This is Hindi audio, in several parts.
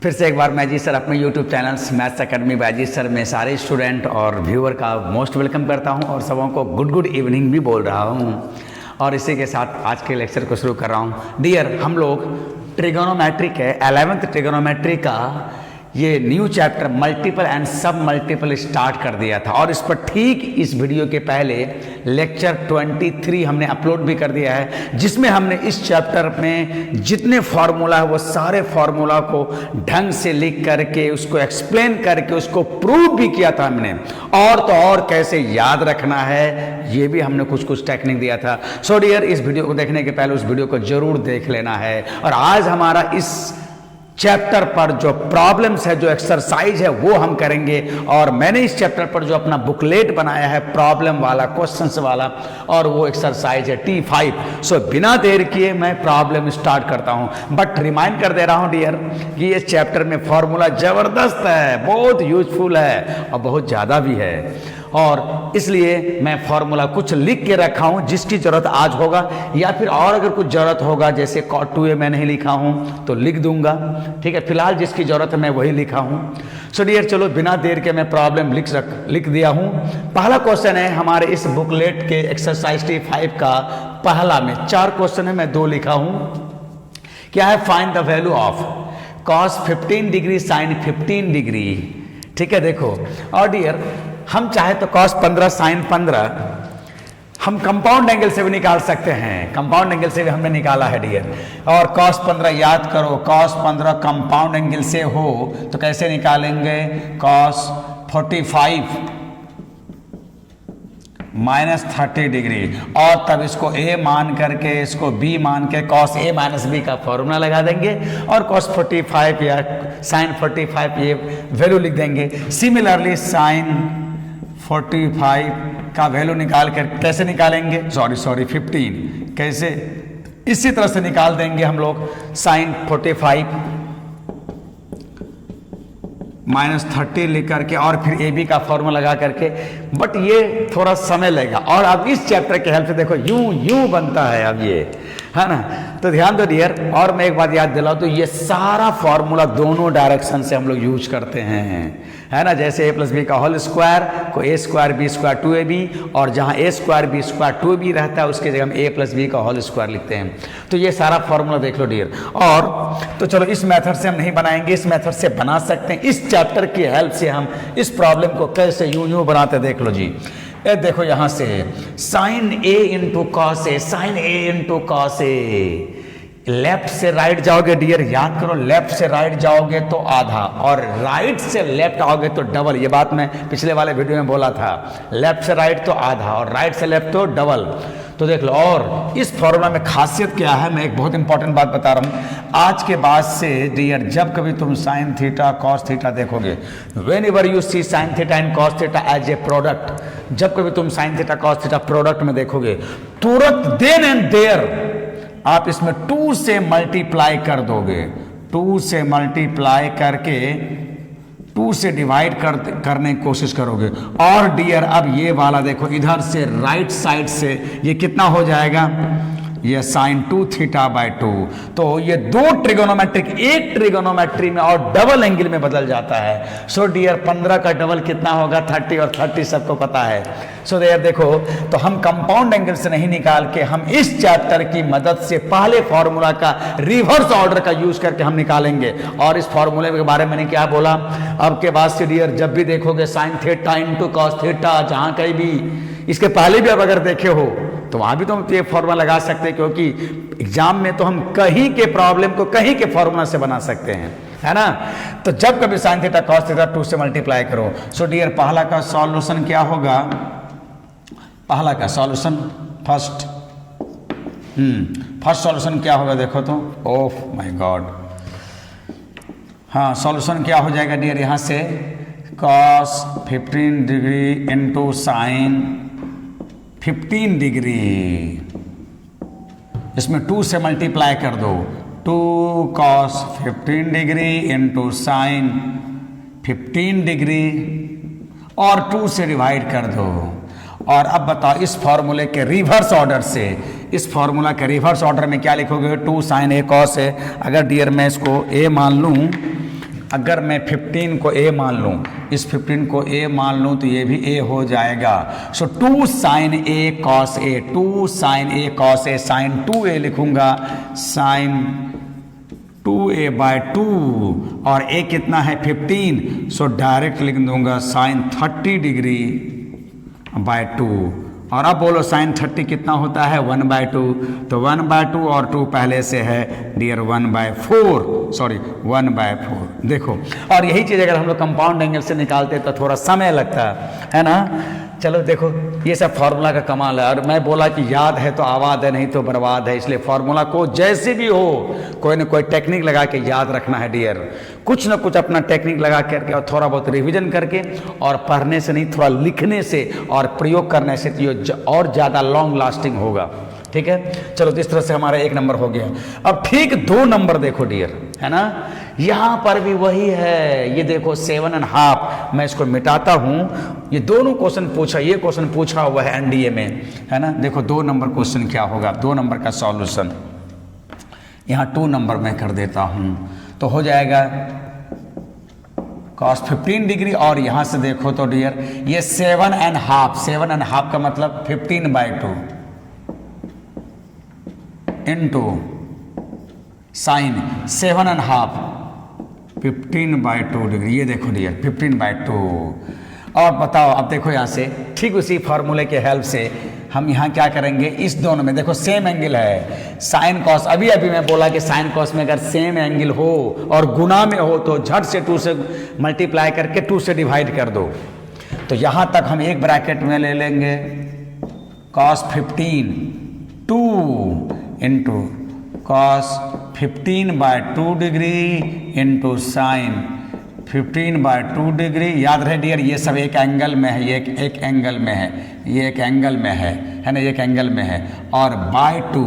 फिर से एक बार मैं जी सर अपने YouTube channel maths academy by G sir में सारे स्टूडेंट और व्यूअर का मोस्ट वेलकम करता हूं और सबों को गुड इवनिंग भी बोल रहा हूं। और इसी के साथ आज के लेक्चर को शुरू कर रहा हूं। डियर, हम लोग ट्रिगोनोमेट्री के 11th ट्रिगोनोमेट्री का ये न्यू चैप्टर मल्टीपल एंड सब मल्टीपल स्टार्ट कर दिया था और इस पर ठीक इस वीडियो के पहले लेक्चर 23 हमने अपलोड भी कर दिया है, जिसमें हमने इस चैप्टर में जितने फार्मूला है वो सारे फार्मूला को ढंग से लिख करके उसको एक्सप्लेन करके उसको प्रूव भी किया था हमने। और तो और कैसे याद रखना है ये भी हमने कुछ टेक्निक दिया था। सो डियर, इस वीडियो को देखने के पहले उस वीडियो को जरूर देख लेना है। और आज हमारा इस चैप्टर पर जो प्रॉब्लम्स है, जो एक्सरसाइज है वो हम करेंगे। और मैंने इस चैप्टर पर जो अपना बुकलेट बनाया है प्रॉब्लम वाला, क्वेश्चंस वाला, और वो एक्सरसाइज है T5। सो बिना देर किए मैं प्रॉब्लम स्टार्ट करता हूं। बट रिमाइंड कर दे रहा हूं डियर कि ये चैप्टर में फॉर्मूला जबरदस्त है, बहुत यूजफुल है और बहुत ज़्यादा भी है। और इसलिए मैं फॉर्मूला कुछ लिख के रखा हूं, जिसकी जरूरत आज होगा या फिर और अगर कुछ जरूरत होगा, जैसे cot 2a मैं नहीं लिखा हूं तो लिख दूंगा, ठीक है। फिलहाल जिसकी जरूरत है मैं वही लिखा हूं। सो डियर, चलो बिना देर के मैं प्रॉब्लम लिख दिया हूं। पहला क्वेश्चन है हमारे इस बुकलेट के एक्सरसाइज T5 का। पहला में 4 क्वेश्चन है, मैं 2 लिखा हूं। क्या है? Find the value of cos 15 degree sin 15 degree, ठीक है। देखो, और डियर हम चाहे तो cos 15 sin 15 हम कंपाउंड एंगल से भी निकाल सकते हैं, कंपाउंड एंगल से भी हमने निकाला है डियर। और cos 15 याद करो, cos 15 कंपाउंड एंगल से हो तो कैसे निकालेंगे? cos 45 -30 डिग्री, और तब इसको a मान करके इसको b मान के cos a - b का फॉर्मूला लगा देंगे और cos 45 या sin 45 ये वैल्यू लिख देंगे। सिमिलरली sin 45 का वैल्यू निकाल कर कैसे निकालेंगे? सॉरी 15 कैसे? इसी तरह से निकाल देंगे हम लोग sin 45 -30 लिख करके और फिर ए बी का फॉर्मूला लगा करके। बट ये थोड़ा समय लगेगा और अब इस चैप्टर के हेल्प से देखो यूं बनता है अब ये, है ना। तो ध्यान दो डियर, और मैं एक बात याद दिलाऊं तो ये सारा फॉर्मूला दोनों डायरेक्शन से हम लोग यूज करते हैं, है ना। जैसे a + b का होल स्क्वायर को a² b² 2ab, और जहां a² b² 2b रहता है उसके जगह हम a + b का होल स्क्वायर लिखते हैं। तो ये सारा फॉर्मूला देख लो डियर। और तो चलो इस मेथड से हम नहीं बनाएंगे, इस मेथड से बना सकते हैं। इस चैप्टर की हेल्प से हम इस प्रॉब्लम को कैसे यूं बनाते देख लो जी। ये देखो यहां से sin a × cos a, sin a × cos a। Left से राइट जाओगे डियर, याद करो, लेफ्ट से राइट जाओगे तो आधा और राइट से लेफ्ट आओगे तो डबल। ये बात मैं पिछले वाले वीडियो में बोला था, लेफ्ट से राइट तो आधा और राइट से लेफ्ट तो डबल। तो देख लो, और इस फॉर्मूला में खासियत क्या है, मैं एक बहुत इंपॉर्टेंट बात बता रहा हूं। आज के बाद से डियर जब कभी तुम sin थीटा cos थीटा देखोगे, whenever you see sin theta and cos theta as a product, जब कभी तुम sin theta cos theta product में देखोगे, तुरंत देन एंड देयर आप इसमें 2 से मल्टीप्लाई कर दोगे, 2 से मल्टीप्लाई करके 2 से डिवाइड करने की कोशिश करोगे। और डियर अब ये वाला देखो, इधर से राइट साइड से ये कितना हो जाएगा? ये sin 2θ/2। तो ये 2 ट्रिगोनोमेट्रिक एक ट्रिगोनोमेट्री में और डबल एंगल में बदल जाता है। सो डियर 15 का डबल कितना होगा? 30, और 30 सबको पता है। सो डियर देखो, तो हम कंपाउंड एंगल से नहीं निकाल के हम इस चैप्टर की मदद से पहले फॉर्मूला का रिवर्स ऑर्डर का यूज करके हम निकालेंगे। और इस फॉर्मूले के बारे में मैंने क्या बोला, अब के बाद से डियर जब भी देखोगे sin θ × cos θ, जहां कहीं भी, इसके पहले भी अब अगर देखे हो तो वहां भी तो हम ये फॉर्मूला लगा सकते हैं, क्योंकि एग्जाम में तो हम कहीं के प्रॉब्लम को कहीं के फॉर्मूला से बना सकते हैं, है ना। तो जब कभी sin θ cos θ 2 से मल्टीप्लाई करो। सो डियर पहला का सॉल्यूशन क्या होगा? पहला का सॉल्यूशन फर्स्ट सॉल्यूशन क्या होगा देखो तो, ओह माय गॉड, हाँ सॉल्यूशन क्या हो जाएगा डियर? यहां से cos 15 डिग्री × sin 15 डिग्री, इसमें 2 से मल्टीप्लाई कर दो, 2 cos 15 डिग्री × sin 15 डिग्री, और 2 से डिवाइड कर दो। और अब बताओ इस फॉर्मूले के रिवर्स ऑर्डर से, इस फॉर्मूला के रिवर्स ऑर्डर में क्या लिखोगे? 2 sin a cos a। अगर डियर मैं इसको a मान लूं अगर मैं 15 को a मान लूँ, इस 15 को a मान लूँ तो ये भी a हो जाएगा। सो 2 sin a cos a, 2 sin a cos a, sin 2a लिखूंगा, sin 2a बाय 2, और a कितना है 15, सो डायरेक्ट लिख दूंगा sin 30 डिग्री बाय 2। और अब बोलो sin 30 कितना होता है 1/2, तो 1/2 और 2 पहले से है डियर 1/4, सॉरी 1/4। देखो, और यही चीज़ अगर हम लोग कंपाउंड एंगल से निकालते तो थोड़ा समय लगता है ना। चलो देखो, ये सब फार्मूला का कमाल है। और मैं बोला कि याद है तो आबाद है, नहीं तो बर्बाद है, इसलिए फार्मूला को जैसे भी हो कोई ना कोई टेक्निक लगा के याद रखना है डियर। कुछ ना कुछ अपना टेक्निक लगा करके और थोड़ा बहुत रिवीजन करके, और पढ़ने से नहीं, थोड़ा लिखने से और प्रयोग करने से तो और ज़्यादा लॉन्ग लास्टिंग होगा। ठीक है, चलो तो इस तरह से हमारा 1 नंबर हो गया। अब ठीक 2 नंबर देखो डियर, है ना, यहाँ पर भी वही है। ये देखो 7.5, मैं इसको मिटाता हूँ। ये दोनों क्वेश्चन पूछा, ये क्वेश्चन पूछा हुआ है एनडीए में, है ना। देखो 2 नंबर क्वेश्चन क्या होगा, 2 नंबर का सॉल्यूशन यहाँ 2 नंबर में कर देता हूँ, तो हो जाएगा cos 15 डिग्री, और यहाँ से देखो तो डियर ये 7.5, 7.5 का मतलब 15/2 इंटू साइन 7.5, 15/2 डिग्री। ये देखो डियर 15/2। और बताओ, अब देखो यहाँ से ठीक उसी फार्मूले के हेल्प से हम यहाँ क्या करेंगे, इस दोनों में देखो सेम एंगल है, साइन कॉस। अभी मैं बोला कि साइन कॉस में अगर सेम एंगल हो और गुना में हो तो झट से 2 से मल्टीप्लाई करके 2 से डिवाइड कर दो। तो यहाँ तक हम एक ब्रैकेट में ले लेंगे cos 15 2 into cos 15/2 degree into sine 15/2 degree. याद रहे डियर, ये सब एक एंगल में है, ये एक एंगल में है, ये एक एंगल में है ना, एक एंगल में है, और बाय 2।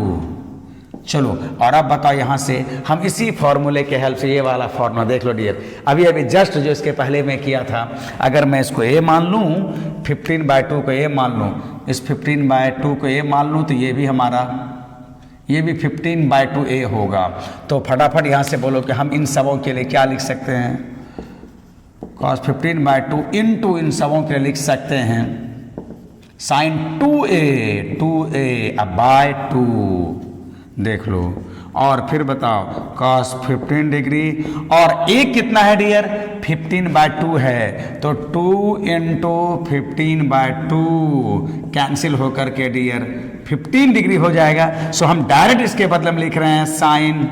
चलो, और अब बताओ यहाँ से हम इसी फॉर्मूले के हेल्प से, ये वाला फॉर्मूला देख लो डियर, अभी जस्ट जो इसके पहले मैं किया था, अगर मैं इसको a मान लूँ, 15/2 को a मान लूँ, इस 15/2 को a मान लूँ, तो ये भी हमारा, ये भी 15/2 a होगा। तो फटाफट यहाँ से बोलो कि हम इन सबों के लिए क्या लिख सकते हैं, cos 15/2 इंटू इन सबों के लिए लिख सकते हैं साइन 2a बाय 2। देख लो, और फिर बताओ cos 15 डिग्री, और a कितना है डियर 15/2 है, तो 2 इंटू 15/2 कैंसिल होकर के डियर 15 डिग्री हो जाएगा। सो हम डायरेक्ट इसके बदले में लिख रहे हैं sine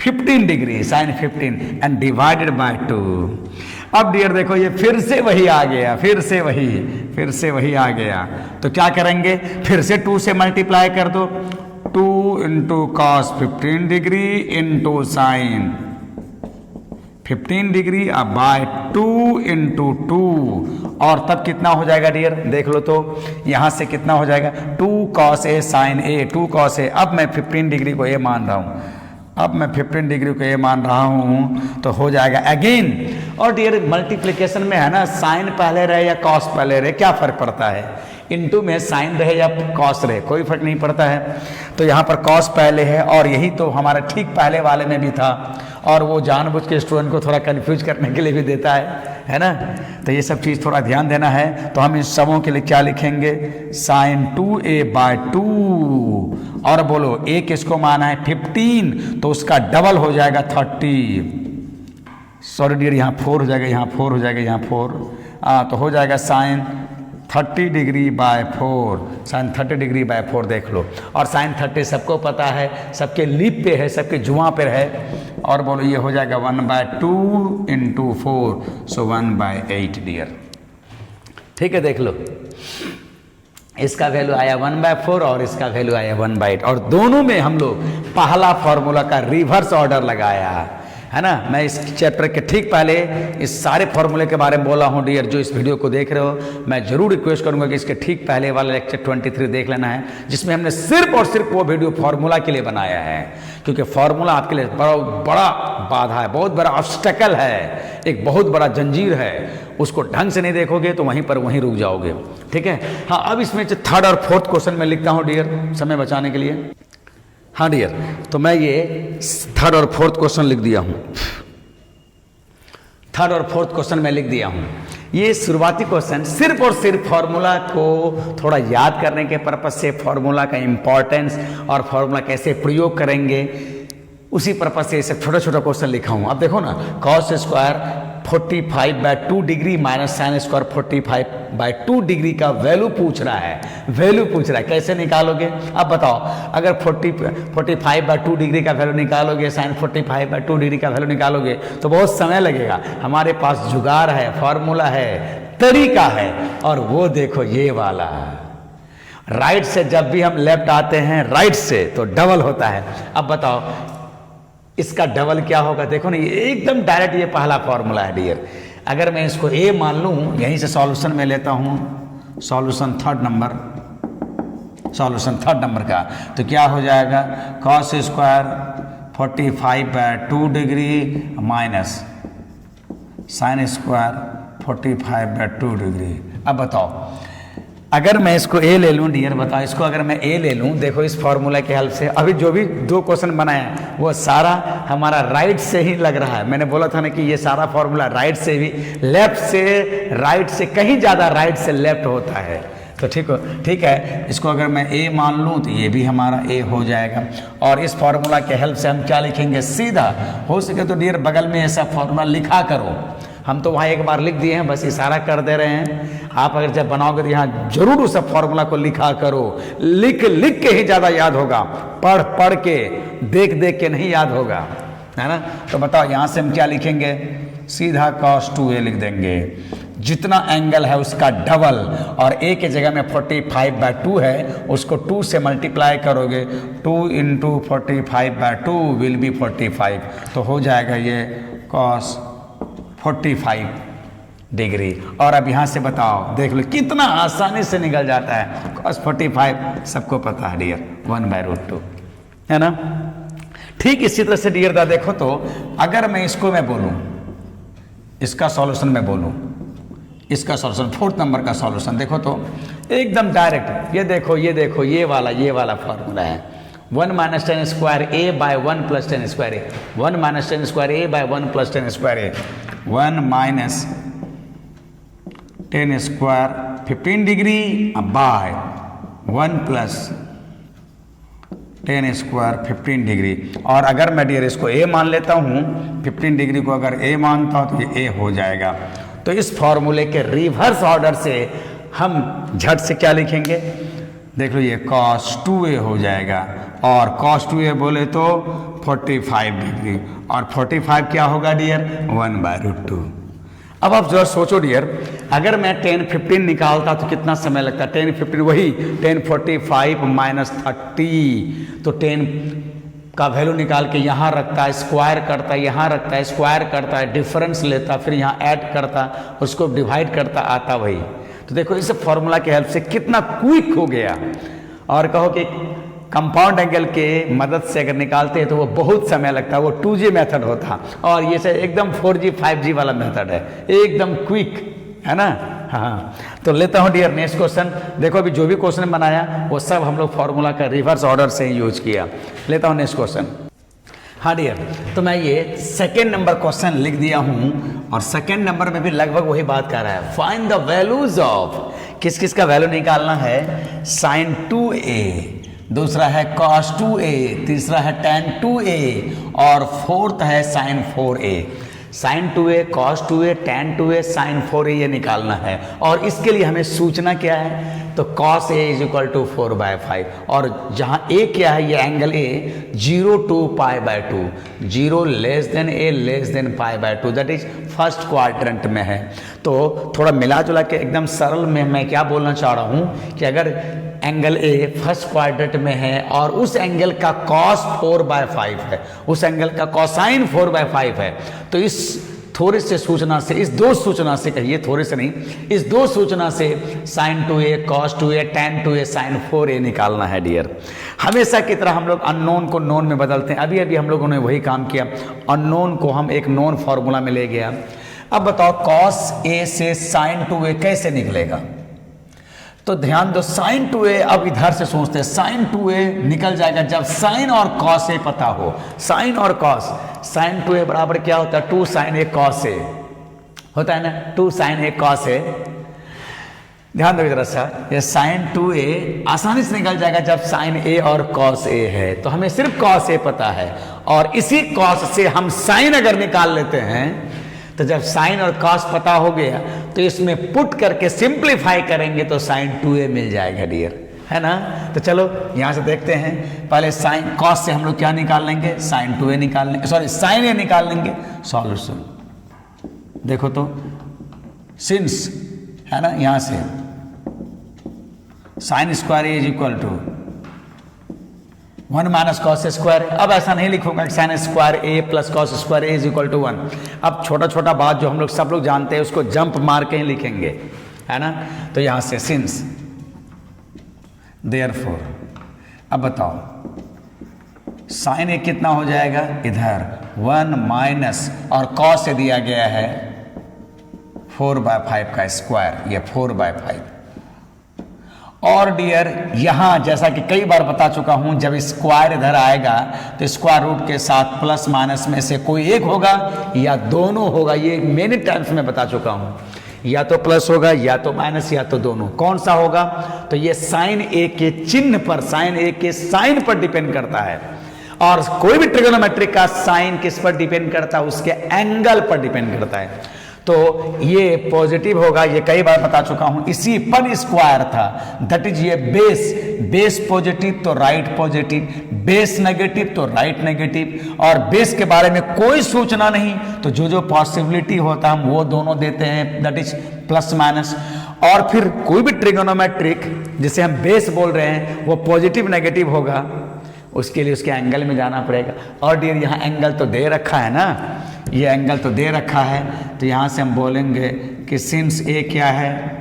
15 degree, sine 15 and divided by 2। अब डियर देखो, ये फिर से वही आ गया, फिर से वही आ गया। तो क्या करेंगे, फिर से 2 से मल्टीप्लाई कर दो, 2 into cos 15 degree into sine 15 degree by 2 into 2, और तब कितना हो जाएगा डियर, देख लो तो यहाँ से कितना हो जाएगा 2 cos a sine a, 2 cos a। अब मैं 15 डिग्री को a मान रहा हूँ, अब मैं 15 डिग्री को a मान रहा हूँ, तो हो जाएगा अगेन। और डियर मल्टीप्लिकेशन में है ना, साइन पहले रहे या कॉस पहले रहे, क्या फर्क पड़ता है, इनटू में साइन रहे या कॉस रहे, कोई फर्क नहीं पड़ता है। तो यहाँ पर कॉस पहले है, और यही तो हमारा ठीक पहले वाले में भी था, और वो जानबूझ के स्टूडेंट को थोड़ा कंफ्यूज करने के लिए भी देता है ना। तो ये सब चीज़ थोड़ा ध्यान देना है। तो हम इन सबों के लिए क्या लिखेंगे, साइन 2a/2, और बोलो a किसको माना है 15, तो उसका डबल हो जाएगा 30। सॉरी डियर, यहाँ 4 हो जाएगा, यहाँ 4 हो जाएगा, यहाँ 4, तो हो जाएगा sine 30 degree by 4, sine 30 degree by 4। देख लो, और साइन 30 सबको पता है, सबके लीप पे है, सबके जुआ पे है। और बोलो ये हो जाएगा 1/2 इंटू 4, सो 1/8 डियर। ठीक है, देख लो, इसका वैल्यू आया 1/4 और इसका वैल्यू आया 1/8, और दोनों में हम लोग पहला फॉर्मूला का रिवर्स ऑर्डर लगाया है ना। मैं इस चैप्टर के ठीक पहले इस सारे फॉर्मूले के बारे में बोला हूँ डियर, जो इस वीडियो को देख रहे हो, मैं जरूर रिक्वेस्ट करूंगा कि इसके ठीक पहले वाला लेक्चर 23 देख लेना है, जिसमें हमने सिर्फ और सिर्फ वो वीडियो फार्मूला के लिए बनाया है, क्योंकि फार्मूला आपके लिए बहुत बड़ा बाधा है, बहुत बड़ा ऑब्स्टेकल है, एक बहुत बड़ा जंजीर है। उसको ढंग से नहीं देखोगे तो वहीं पर वहीं रुक जाओगे। ठीक है, हाँ, अब इसमें 3rd और 4th क्वेश्चन में लिखता हूँ डियर, समय बचाने के लिए। हाँ डियर, तो मैं ये 3rd और 4th क्वेश्चन लिख दिया हूँ। थर्ड और फोर्थ क्वेश्चन मैं लिख दिया हूँ। ये शुरुआती क्वेश्चन सिर्फ और सिर्फ फॉर्मूला को थोड़ा याद करने के पर्पज से, फॉर्मूला का इंपॉर्टेंस और फॉर्मूला कैसे प्रयोग करेंगे उसी पर्पज से इसे छोटा छोटा क्वेश्चन लिखा हूँ। अब देखो ना, cos square 45/2 degree minus sine square 45/2 degree का वैल्यू पूछ रहा है, कैसे निकालोगे? अब बताओ, अगर 45/2 डिग्री का वैल्यू निकालोगे, साइन 45/2 डिग्री का वैल्यू निकालोगे तो बहुत समय लगेगा। हमारे पास जुगाड़ है, फॉर्मूला है, तरीका है, और वो देखो ये वाला। राइट से जब भी हम लेफ्ट आते हैं राइट से तो डबल होता है। अब बताओ इसका डबल क्या होगा? देखो ना, ये एकदम डायरेक्ट ये पहला फॉर्मूला है डियर। अगर मैं इसको ए मान लूँ, यहीं से सॉल्यूशन में लेता हूँ, सॉल्यूशन थर्ड नंबर का, तो क्या हो जाएगा? Cos square 45/2 degree minus sine square 45/2 degree. अब बताओ अगर मैं इसको ए ले लूँ डियर, बताओ इसको अगर मैं ए ले लूँ, देखो इस फॉर्मूला की हेल्प से अभी जो भी दो क्वेश्चन बनाया वो सारा हमारा राइट से ही लग रहा है। मैंने बोला था ना कि ये सारा फॉर्मूला राइट से भी, लेफ्ट से राइट से कहीं ज़्यादा राइट से लेफ्ट होता है। तो ठीक है, इसको अगर मैं ए मान लूँ तो ये भी हमारा ए हो जाएगा। और इस फॉर्मूला के हेल्प से हम क्या लिखेंगे? सीधा हो सके तो डियर बगल में ऐसा फॉर्मूला लिखा करो। हम तो वहाँ एक बार लिख दिए हैं, बस इशारा कर दे रहे हैं। आप अगर जब बनाओगे तो यहाँ जरूर उस फॉर्मूला को लिखा करो। लिख के ही ज़्यादा याद होगा, पढ़ के, देख के नहीं याद होगा, है ना? तो बताओ यहाँ से हम क्या लिखेंगे? सीधा cos 2a लिख देंगे। जितना एंगल है उसका डबल, और a के जगह में 45/2 है, उसको 2 से मल्टीप्लाई करोगे, 2 × 45/2 विल बी 45, तो हो जाएगा ये cos 45 डिग्री। और अब यहाँ से बताओ, देख लो कितना आसानी से निकल जाता है। cos 45 सबको पता है डियर, 1/√2, है ना? ठीक इसी तरह से डियर दा देखो तो अगर मैं इसको मैं बोलूँ, इसका सॉल्यूशन मैं बोलूँ, इसका सॉल्यूशन फोर्थ नंबर का सॉल्यूशन देखो तो एकदम डायरेक्ट, ये वाला फॉर्मूला है। 1 - 10 square a by 1 + 10 square a, 1 - 10 square a by 1 + 10 square a, 1 - 10 square 15 degree by 1 + 10 square 15 degree. और अगर मैं डियर इसको a मान लेता हूँ, 15 डिग्री को अगर a मानता हूँ तो ये a हो जाएगा। तो इस फॉर्मूले के रिवर्स ऑर्डर से हम झट से क्या लिखेंगे? देख लो, ये cos 2a हो जाएगा, और cos 2a बोले तो 45 डिग्री, और 45 क्या होगा डियर? 1/√2। अब आप जरा सोचो डियर, अगर मैं 10 15 निकालता तो कितना समय लगता? 10 15 वही 10 45 - 30, तो 10 का वैल्यू निकाल के यहाँ रखता है, स्क्वायर करता है, यहाँ रखता है, स्क्वायर करता है, डिफरेंस लेता, फिर यहाँ ऐड करता, उसको डिवाइड करता, आता वही। तो देखो इस फॉर्मूला की हेल्प से कितना क्विक हो गया। और कहो कि कंपाउंड एंगल के मदद से अगर निकालते हैं तो वो बहुत समय लगता है, वो 2G मेथड होता, और ये से एकदम 4G 5G वाला मेथड है, एकदम क्विक, है ना? हाँ, तो लेता हूँ डियर नेक्स्ट क्वेश्चन। देखो अभी जो भी क्वेश्चन बनाया वो सब हम लोग फॉर्मूला का रिवर्स ऑर्डर से ही यूज किया। लेता हूँ नेक्स्ट क्वेश्चन। हाँ डियर, तो मैं ये सेकेंड नंबर क्वेश्चन लिख दिया हूँ, और सेकेंड नंबर में भी लगभग वही बात कर रहा है। फाइंड द वैल्यूज ऑफ, किस किस का वैल्यू निकालना है? sin 2a, दूसरा है cos 2a, तीसरा है tan 2a, और फोर्थ है sin 4a। sin 2a, cos 2a, tan 2a, sin 4a ये निकालना है। और इसके लिए हमें सूचना क्या है? तो cos a = 4/5, और जहाँ a क्या है? ये angle a 0 to π/2, 0 a < π/2, that is first quadrant में है। तो थोड़ा मिला जुला के एकदम सरल में मैं क्या बोलना चाह रहा हूँ कि अगर एंगल ए फर्स्ट क्वाड्रेंट में है और उस एंगल का cos 4/5 है, उस एंगल का कोसाइन 4/5 है, तो इस थोड़े से सूचना से, इस दो सूचना से, कहिए थोड़े से नहीं, इस दो सूचना से sin 2a, cos 2a, tan 2a, sin 4a निकालना है डियर। हमेशा की तरह हम लोग अननोन को नोन में बदलते हैं। अभी अभी हम लोगों ने वही काम किया, अननोन को हम एक नोन फॉर्मूला में ले गया। अब बताओ cos a से sin 2a कैसे निकलेगा? तो ध्यान दो, sin 2a, अब इधर से सोचते हैं, sin 2a निकल जाएगा जब sin और cos पता हो। sin और cos, sin 2a बराबर क्या होता है? 2 sin a cos a, होता है ना, 2 sin a cos a। ध्यान दो जरा सा, ये sin 2a आसानी से निकल जाएगा जब sin a और cos a है। तो हमें सिर्फ cos a पता है, और इसी cos से हम sin अगर निकाल लेते हैं, तो जब sin और cos पता हो गया तो इसमें पुट करके सिंप्लीफाई करेंगे तो sin 2a मिल जाएगा डियर, है ना। तो चलो यहां से देखते हैं, पहले sin cos से हम लोग क्या निकाल लेंगे, sin 2a निकाल लेंगे, सॉरी sin a निकाल लेंगे। सॉल्यूशन देखो तो, सिंस है ना, यहां से sine square A is equal to 1 minus cos square. अब ऐसा नहीं लिखूंगा कि sine square A plus cos square A is equal to 1। अब छोटा छोटा बात जो हम लोग सब लोग जानते हैं उसको जंप मार के ही लिखेंगे, है ना। तो यहां से सिंस देयरफॉर, अब बताओ साइन ए कितना हो जाएगा, इधर 1 माइनस और कॉस से दिया गया है 4/5 का स्क्वायर, ये 4/5। और डियर यहां जैसा कि कई बार बता चुका हूं, जब स्क्वायर इधर आएगा तो स्क्वायर रूट के साथ प्लस माइनस में से कोई एक होगा या दोनों होगा। ये मेनी टाइम्स में बता चुका हूं, या तो प्लस होगा या तो माइनस या तो दोनों। कौन सा होगा, तो ये साइन ए के चिन्ह पर, साइन ए के साइन पर डिपेंड करता है। और कोई भी ट्रिगोनोमेट्रिक का साइन किस पर डिपेंड करता है, उसके एंगल पर डिपेंड करता है। तो ये पॉजिटिव होगा, ये कई बार बता चुका हूं, इसी पर स्क्वायर था, दैट इज ये बेस पॉजिटिव तो राइट पॉजिटिव, बेस नेगेटिव तो राइट नेगेटिव। और बेस के बारे में कोई सूचना नहीं, तो जो जो पॉसिबिलिटी होता है हम वो दोनों देते हैं, दैट इज प्लस माइनस। और फिर कोई भी ट्रिगोनोमेट्रिक जिसे हम बेस बोल रहे हैं वो पॉजिटिव नेगेटिव होगा, उसके लिए उसके एंगल में जाना पड़ेगा। और डियर यहाँ एंगल तो दे रखा है ना, ये एंगल तो दे रखा है, तो यहाँ से हम बोलेंगे कि सिंस ए क्या है,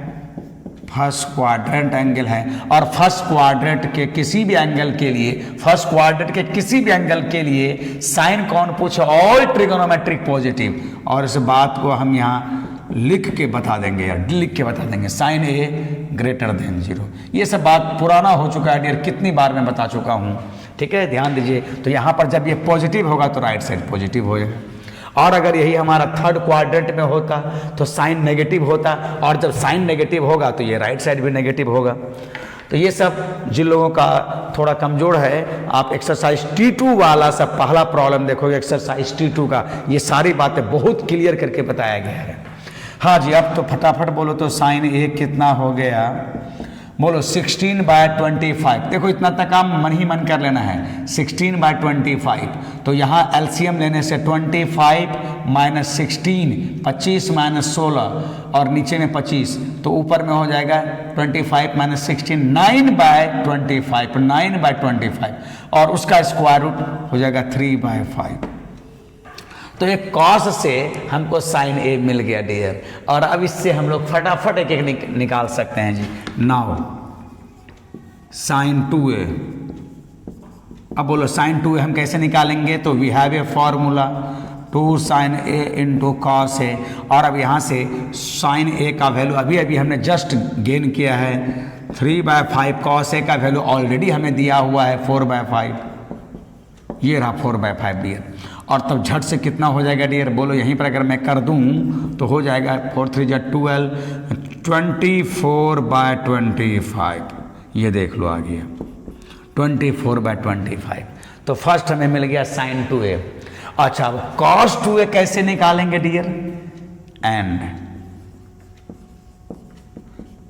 फर्स्ट क्वाड्रेंट एंगल है। और फर्स्ट क्वाड्रेंट के किसी भी एंगल के लिए, फर्स्ट क्वाड्रेंट के किसी भी एंगल के लिए साइन कौन पूछे, ऑल ट्रिगोनोमेट्रिक पॉजिटिव। और इस बात को हम यहाँ लिख के बता देंगे, या लिख के बता देंगे, साइन ए ग्रेटर देन 0। ये सब बात पुराना हो चुका है डियर, कितनी बार मैं बता चुका हूँ, ठीक है, ध्यान दीजिए। तो यहाँ पर जब ये पॉजिटिव होगा तो राइट साइड पॉजिटिव हो जाएगा। और अगर यही हमारा थर्ड क्वाड्रेंट में होता तो साइन नेगेटिव होता, और जब साइन नेगेटिव होगा तो ये राइट साइड भी नेगेटिव होगा। तो ये सब जिन लोगों का थोड़ा कमजोर है, आप एक्सरसाइज T2 वाला सब पहला प्रॉब्लम देखोगे, एक्सरसाइज T2 का ये सारी बातें बहुत क्लियर करके बताया गया है। हाँ जी, अब तो फटाफट बोलो तो साइन ए कितना हो गया, बोलो 16/25। देखो इतना तक आप मन ही मन कर लेना है, 16/25। तो यहाँ एलसीएम लेने से 25 माइनस 16, 25 माइनस 16, और नीचे में 25, तो ऊपर में हो जाएगा 25 माइनस 16, 9/25, 9/25, और उसका स्क्वायर रूट हो जाएगा 3/5। तो एक कॉस से हमको साइन ए मिल गया डियर। और अब इससे हम लोग फटाफट एक एक निकाल सकते हैं जी। नाउ साइन 2a, अब बोलो साइन 2a हम कैसे निकालेंगे, तो we have a formula 2 sin a into cos A. और अब यहाँ से साइन ए का वैल्यू अभी अभी हमने जस्ट गेन किया है, 3/5, कॉस ए का वैल्यू ऑलरेडी हमें दिया हुआ है 4/5, ये रहा 4/5 डियर। और तब झट से कितना हो जाएगा डियर, बोलो यहीं पर अगर मैं कर दूं तो हो जाएगा 4 3 12, 24/25। ये देख लो आ गया 24/25। तो फर्स्ट हमें मिल गया साइन 2a। अच्छा, अब कॉस 2a कैसे निकालेंगे डियर, एंड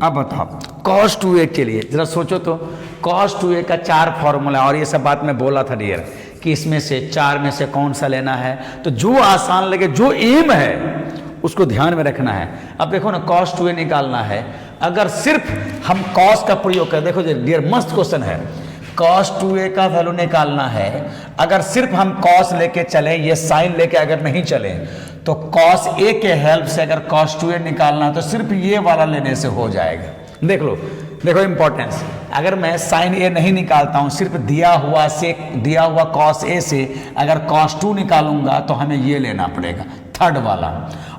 अब बताओ कॉस 2a के लिए जरा सोचो तो, कॉस 2a का 4 फॉर्मूला, और ये सब बात मैं बोला था डियर कि इसमें से 4 में से कौन सा लेना है, तो जो आसान लगे, जो एम है उसको ध्यान में रखना है। अब देखो ना, cos 2a निकालना है, अगर सिर्फ हम cos का प्रयोग करें, देखो डियर मस्त क्वेश्चन है, cos 2a का वैल्यू निकालना है, अगर सिर्फ हम cos लेके चले, ये साइन लेके अगर नहीं चले, तो cos a के हेल्प से अगर cos 2a निकालना तो सिर्फ ये वाला लेने से हो जाएगा। देख लो, देखो इंपॉर्टेंस, अगर मैं साइन ए नहीं निकालता हूं, सिर्फ दिया हुआ cos a से अगर cos 2 निकालूंगा तो हमें ये लेना पड़ेगा थर्ड वाला।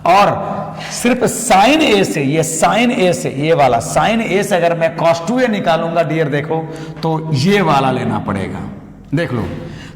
और सिर्फ साइन ए से, ये साइन ए से, ये वाला साइन ए से अगर मैं cos 2a निकालूंगा डियर देखो, तो ये वाला लेना पड़ेगा। देख लो,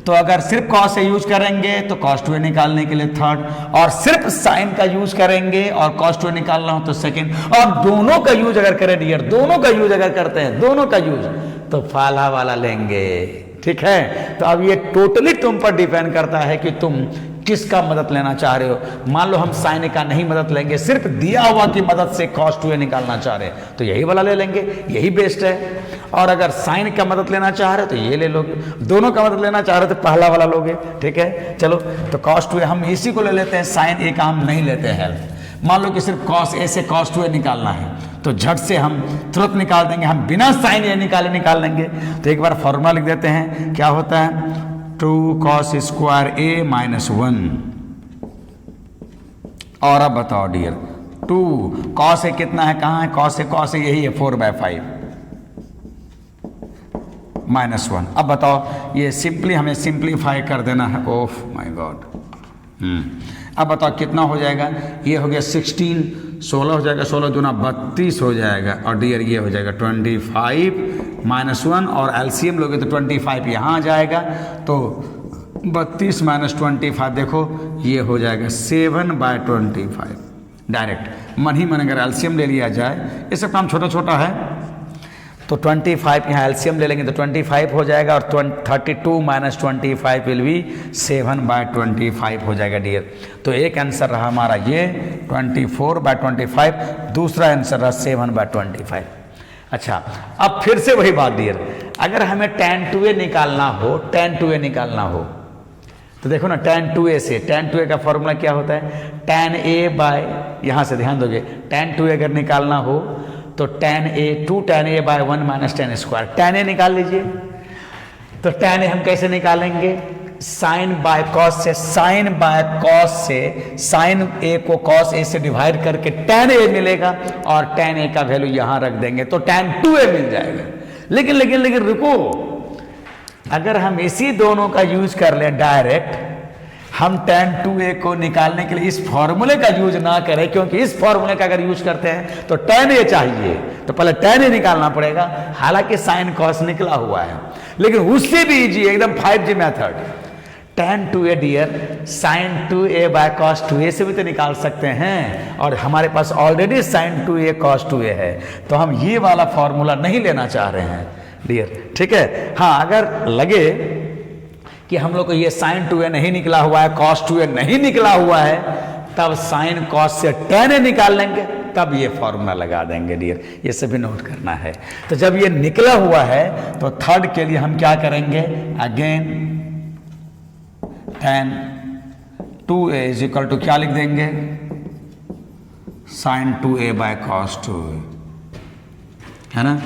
तो अगर सिर्फ कॉस ए यूज करेंगे तो कॉस टू ए निकालने के लिए थर्ड, और सिर्फ साइन का यूज करेंगे और कॉस टू ए निकालना हो तो सेकंड, और दोनों का यूज अगर करें डियर, दोनों का यूज अगर करते हैं, दोनों का यूज, तो फाला वाला लेंगे। ठीक है, तो अब ये टोटली तुम पर डिपेंड करता है कि तुम किसका मदद लेना चाह रहे हो। मान लो हम साइन का नहीं मदद लेंगे, सिर्फ दिया हुआ की मदद से cos 2a निकालना चाह रहे हैं तो यही वाला ले लेंगे, यही बेस्ट है। और अगर साइन का मदद लेना चाह रहे हो तो ये ले लोगे, दोनों का मदद लेना चाह रहे हो तो पहला वाला लोगे। ठीक है, चलो तो cos 2a हम इसी को ले लेते हैं, साइन ए का हम नहीं लेते हैं हेल्प। मान लो कि सिर्फ cos a से cos 2a निकालना है तो झट से हम तुरंत निकाल देंगे, हम बिना साइन ए निकाल लेंगे। तो एक बार फॉर्मूला लिख देते हैं, क्या होता है 2 cos स्क्वायर a माइनस 1। और अब बताओ डियर 2 cos a कितना है, कहाँ है cos a यही है 4/5 माइनस 1। अब बताओ ये सिंपली हमें सिंप्लीफाई कर देना है। ओह माय गॉड, अब बताओ कितना हो जाएगा, ये हो गया 16, 16 हो जाएगा, 16 दूना 32 हो जाएगा, और डियर ये हो जाएगा 25 माइनस 1, और एलसीएम लोगे तो 25 यहाँ आ जाएगा, तो 32 माइनस 25 देखो ये हो जाएगा 7/25। डायरेक्ट मन ही मन अगर एलसीएम ले लिया जाए, ये सब काम छोटा छोटा है, तो 25 यहाँ एलसीएम ले लेंगे तो 25 हो जाएगा, और 32 माइनस 25 विल बी 7/25 हो जाएगा डियर। तो एक आंसर रहा हमारा ये 24/25, दूसरा आंसर रहा 7/25। अच्छा, अब फिर से वही बात डियर, अगर हमें tan 2a निकालना हो तो देखो ना tan 2a से, tan 2a का फॉर्मूला क्या होता है, tan a बाय, यहाँ से ध्यान दोगे, tan 2a अगर निकालना हो तो tan a 2 tan a by 1 minus tan square, tan a निकाल लीजिए। तो tan a हम कैसे निकालेंगे, साइन बाय कॉस से, साइन बाय कॉस से साइन a को कॉस a से डिवाइड करके tan a मिलेगा, और tan a का वैल्यू यहां रख देंगे तो tan 2a मिल जाएगा। लेकिन रुको, अगर हम इसी दोनों का यूज कर ले डायरेक्ट, हम tan 2a को निकालने के लिए इस फॉर्मूले का यूज ना करें, क्योंकि इस फॉर्मूले का अगर यूज करते हैं तो tan a चाहिए, तो पहले tan a निकालना पड़ेगा, हालांकि साइन कॉस निकला हुआ है, लेकिन उससे भी इजी एकदम 5G method, tan 2a dear sin 2a by cos 2a से भी तो निकाल सकते हैं, और हमारे पास already sin 2a cos 2a है, तो हम ये वाला फॉर्मूला नहीं लेना चाह रहे हैं डियर। ठीक है, हाँ अगर लगे कि हम लोग को ये sin 2a नहीं निकला हुआ है, cos 2a नहीं निकला हुआ है, तब sin cos से tan a निकाल लेंगे, तब ये फॉर्मूला लगा देंगे डियर, ये सभी नोट करना है। तो जब ये निकला हुआ है तो थर्ड के लिए हम क्या करेंगे, again tan 2a is equal to क्या लिख देंगे, sin 2a by cos 2a, है ना,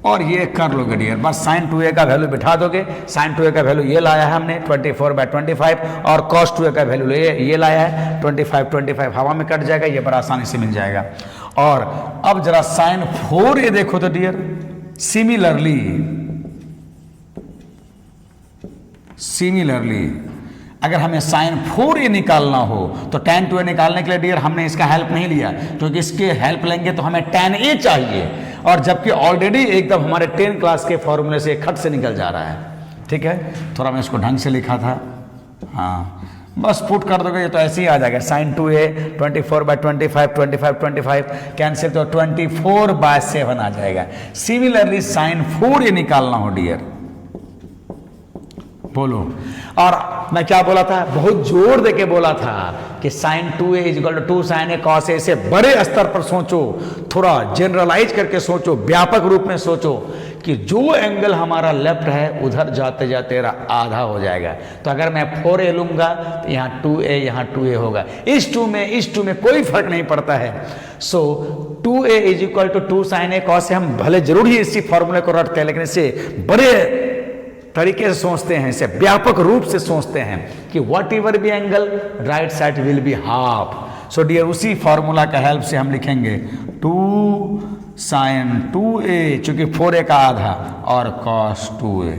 और ये कर लोगे डियर, बस sin 2a का वैल्यू बिठा दोगे, sin 2a का वैल्यू ये लाया है हमने 24/25, और cos 2a का वैल्यू ये लाया है 25 हवा में कट जाएगा, ये बड़ा आसानी से मिल जाएगा। और अब जरा sin 4a देखो तो डियर, सिमिलरली अगर हमें sin 4a निकालना हो तो tan 2a निकालने के लिए डियर हमने इसका हेल्प नहीं लिया, क्योंकि इसके हेल्प लेंगे तो हमें tan a चाहिए, और जबकि ऑलरेडी एकदम हमारे 10 क्लास के फॉर्मूले से खट से निकल जा रहा है। ठीक है, थोड़ा मैं इसको ढंग से लिखा था, हाँ बस पुट कर दोगे तो ऐसे ही आ जाएगा, sin 2a 24/25 कैंसिल तो 24/7 आ जाएगा। सिमिलरली sin 4a निकालना हो डियर, बोलो, और मैं क्या बोला था, बहुत जोर देके बोला था कि sin 2a is equal to 2 sin a cos a से बड़े स्तर पर सोचो, थोड़ा जनरलाइज करके सोचो, व्यापक रूप में सोचो कि जो एंगल हमारा लेफ्ट है उधर जाते जाते आधा हो जाएगा। तो अगर मैं 4a लूंगा तो यहाँ 2a, यहाँ 2a होगा, इस 2 में कोई फर्क नहीं पड़ता है। So 2a is equal to 2 sin a cos a, हम भले जरूर ही इसी फॉर्मूले को रटते हैं, लेकिन इससे बड़े तरीके से सोचते हैं, इसे व्यापक रूप से सोचते हैं कि whatever be angle right side will be half. So dear उसी फॉर्मूला का हेल्प से हम लिखेंगे 2 sin 2a, चूंकि 4a का आधा, और cos 2a।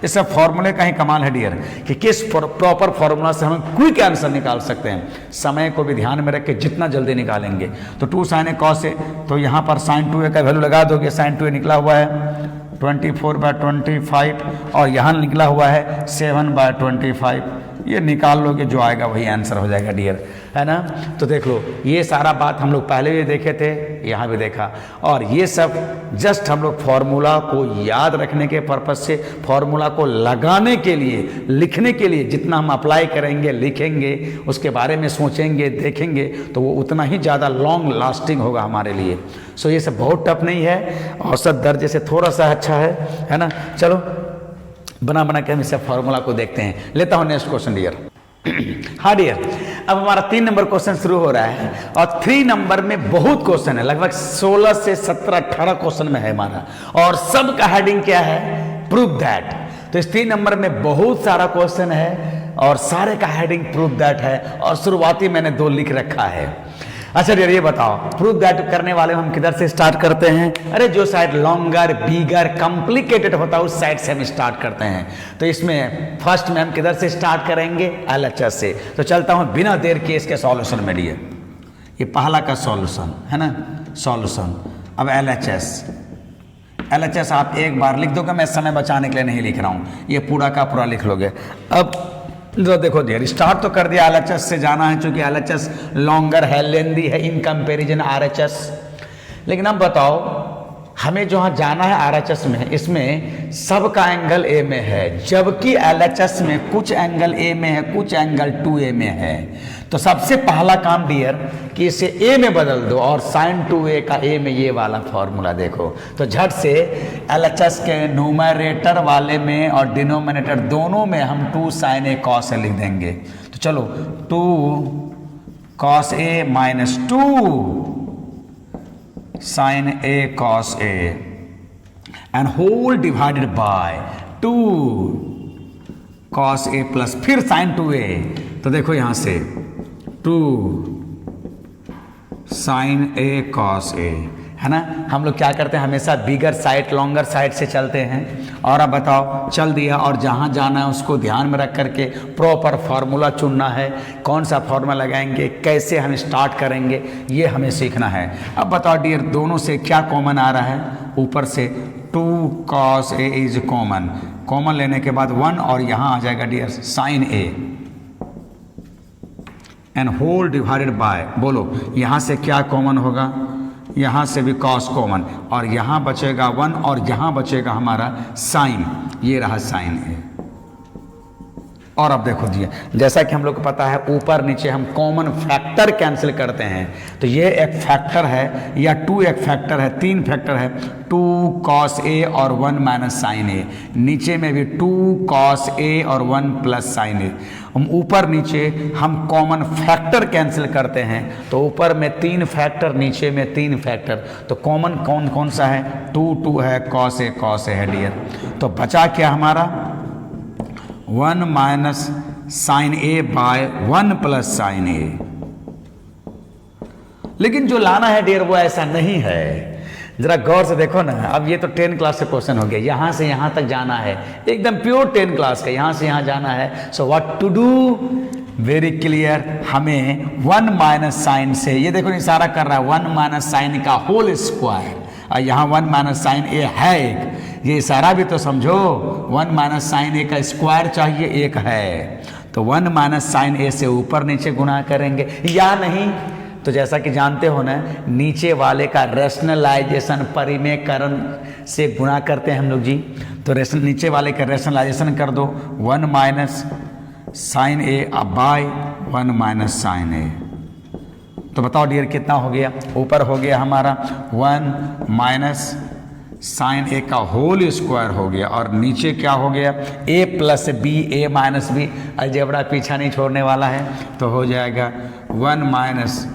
इस सब फॉर्मूले का ही कमाल है डियर कि किस प्रॉपर फॉर्मूला से हम क्विक आंसर निकाल सकते हैं, समय को भी ध्यान में रख के जितना जल्दी निकालेंगे। तो 2 sin a cos a, तो यहाँ पर sin 2a का वैल्यू लगा दोगे, sin 2a निकला हुआ है 24/25 और यहाँ निकला हुआ है 7/25। ये निकाल लोगे, जो आएगा वही आंसर हो जाएगा डियर, है ना। तो देख लो, ये सारा बात हम लोग पहले भी देखे थे, यहाँ भी देखा, और ये सब जस्ट हम लोग फॉर्मूला को याद रखने के पर्पज से, फॉर्मूला को लगाने के लिए, लिखने के लिए, जितना हम अप्लाई करेंगे, लिखेंगे, उसके बारे में सोचेंगे, देखेंगे, तो वो उतना ही ज़्यादा लॉन्ग लास्टिंग होगा हमारे लिए। सो ये सब बहुत टफ नहीं है, औसत दर्जे से थोड़ा सा अच्छा है ना। चलो बना बना के हम इस फॉर्मूला को देखते हैं। लेता हूँ नेक्स्ट क्वेश्चन डियर। हाँ डियर, अब हमारा 3 नंबर क्वेश्चन शुरू हो रहा है, और 3 नंबर में बहुत क्वेश्चन है, लगभग 16 से 17 18 क्वेश्चन में है हमारा, और सबका हेडिंग क्या है, प्रूव दैट। तो इस 3 नंबर में बहुत सारा क्वेश्चन है, और सारे का हेडिंग प्रूव दैट है, और शुरुआती मैंने 2 लिख रखा है। अच्छा डियर, ये बताओ, प्रूव दैट करने वाले हम किधर से स्टार्ट करते हैं? अरे जो साइड लॉन्गर, बिगर, कॉम्प्लिकेटेड होता है उस साइड से हम स्टार्ट करते हैं। तो इसमें फर्स्ट में हम किधर से स्टार्ट करेंगे? LHS से। तो चलता हूं बिना देर के इसके सॉल्यूशन में डियर। ये पहला का सॉल्यूशन है ना, सॉल्यूशन। अब LHS आप एक बार लिख दोगे, मैं समय बचाने के लिए नहीं लिख रहा हूं, ये पूरा का पूरा लिख लोगे। अब तो देखो डियर, स्टार्ट तो कर दिया, LHS से जाना है, चूंकि LHS लॉन्गर है, लेंदी है इन कंपैरिजन RHS। लेकिन अब बताओ, हमें जहाँ जाना है RHS में, इसमें सबका एंगल A में है, जबकि LHS में कुछ एंगल A में है, कुछ एंगल 2A में है। तो सबसे पहला काम डियर कि इसे A में बदल दो, और sin 2A का A में ये वाला फॉर्मूला देखो। तो झट से LHS के न्यूमरेटर वाले में और डिनोमिनेटर दोनों में हम 2 sin A cos A लिख देंगे। तो चलो 2 cos A minus 2 sin A cos A and whole divided by 2 cos A plus फिर sin 2A। तो देखो यहां से 2 sin A cos A, है ना। हम लोग क्या करते हैं, हमेशा बिगर साइड, लॉन्गर साइड से चलते हैं। और अब बताओ, चल दिया, और जहाँ जाना है उसको ध्यान में रख करके प्रॉपर फार्मूला चुनना है, कौन सा फार्मूला लगाएंगे, कैसे हम स्टार्ट करेंगे, ये हमें सीखना है। अब बताओ डियर, दोनों से क्या कॉमन आ रहा है? ऊपर से 2 cos A is common, common लेने के बाद 1, और यहाँ आ जाएगा dear sin A and whole divided by, बोलो यहाँ से क्या कॉमन होगा? यहाँ से भी cos कॉमन, और यहाँ बचेगा 1, और यहाँ बचेगा हमारा sin, ये रहा sin A। और अब देखो जी, जैसा कि हम लोग को पता है, ऊपर नीचे हम कॉमन फैक्टर कैंसिल करते हैं। तो ये एक फैक्टर है, या 2 एक फैक्टर है, 3 फैक्टर है, 2 cos A और 1 माइनस sin A। नीचे में भी 2 cos A और 1 प्लस sin A। हम ऊपर नीचे हम कॉमन फैक्टर कैंसिल करते हैं, तो ऊपर में 3 फैक्टर, नीचे में 3 फैक्टर। तो कॉमन कौन कौन सा है? 2 है, cos A है डियर। तो बचा क्या हमारा? 1 minus sin A by 1 plus sin A। लेकिन जो लाना है डियर वो ऐसा नहीं है, जरा गौर से देखो ना। अब ये तो 10 क्लास से क्वेश्चन हो गया, यहाँ से यहाँ तक जाना है, एकदम प्योर 10 क्लास का, यहाँ से यहाँ जाना है। So what to do, very clear, हमें 1 माइनस साइन से, ये देखो इशारा कर रहा है 1 माइनस साइन का होल स्क्वायर, और यहाँ 1 माइनस साइन ए है एक, ये इशारा भी तो समझो, 1 माइनस साइन ए का स्क्वायर चाहिए, एक है, तो 1 माइनस साइन ए से ऊपर नीचे गुणा करेंगे या नहीं। तो जैसा कि जानते हो ना, नीचे वाले का रैशनलाइजेशन परिमेयकरण से गुणा करते हैं हम लोग जी। तो नीचे वाले का रैशनलाइजेशन कर दो, 1 minus sine A bye 1 minus sine ए। तो बताओ डियर कितना हो गया? ऊपर हो गया हमारा 1 माइनस साइन ए का होल स्क्वायर हो गया, और नीचे क्या हो गया? a plus B, A minus B, algebra पीछा नहीं छोड़ने वाला है, तो हो जाएगा 1 माइनस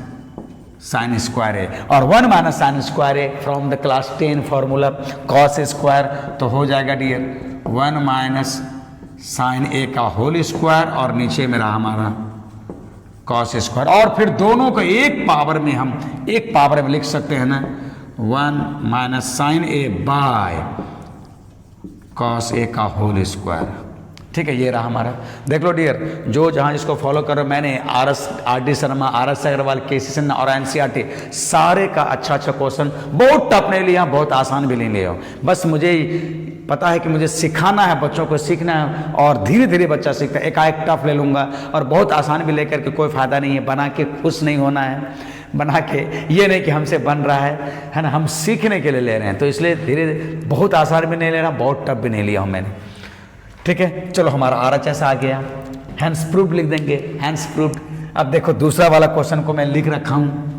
साइन स्क्वायर ए, और 1 minus sign square A from the class 10 formula cos square, तो हो जाएगा डियर 1 माइनस साइन ए का होल स्क्वायर, और नीचे में रहा हमारा कॉस स्क्वायर, और फिर दोनों को एक पावर में हम एक पावर में लिख सकते हैं ना, 1 minus sine A by cos A का होल स्क्वायर। ठीक है, ये रहा हमारा। देख लो डियर, जो जहाँ जिसको फॉलो करो, मैंने R D Sharma, RS Agarwal, KC Sinha और NCERT सारे का अच्छा क्वेश्चन, बहुत टफ नहीं लिया, बहुत आसान भी नहीं लिया। बस मुझे पता है कि मुझे सिखाना है, बच्चों को सीखना है, और धीरे धीरे बच्चा सीखता है। एकाएक टफ ले लूँगा और बहुत आसान भी लेकर के कोई फ़ायदा नहीं है। बना के खुश नहीं होना है, बना के ये नहीं कि हमसे बन रहा है ना, हम सीखने के लिए ले रहे हैं। तो इसलिए धीरे धीरे, बहुत आसान भी नहीं ले रहा, बहुत टफ भी नहीं लिया हूँ मैंने। ठीक है, चलो हमारा RHS आ गया, हैंस प्रूव्ड लिख देंगे, हैंस प्रूव्ड। अब देखो दूसरा वाला क्वेश्चन को मैं लिख रखा हूँ,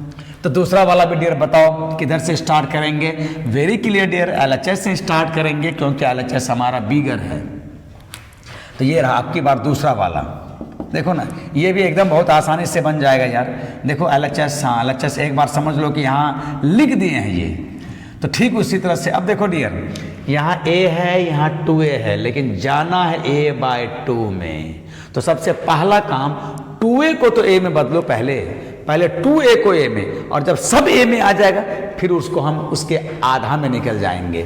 तो दूसरा वाला भी डियर बताओ किधर से स्टार्ट करेंगे। वेरी क्लियर डियर, LHS से स्टार्ट करेंगे क्योंकि LHS हमारा बिगर है। तो ये रहा आपकी बार दूसरा वाला। देखो ना, ये भी एकदम बहुत आसानी से बन जाएगा यार। देखो LHS, हाँ LHS एक बार समझ लो कि यहाँ लिख दिए हैं ये, तो ठीक उसी तरह से अब देखो डियर, यहाँ A है, यहाँ 2A है, लेकिन जाना है A/2 में। तो सबसे पहला काम 2A को तो A में बदलो, पहले 2A को A में, और जब सब A में आ जाएगा फिर उसको हम उसके आधा में निकल जाएंगे।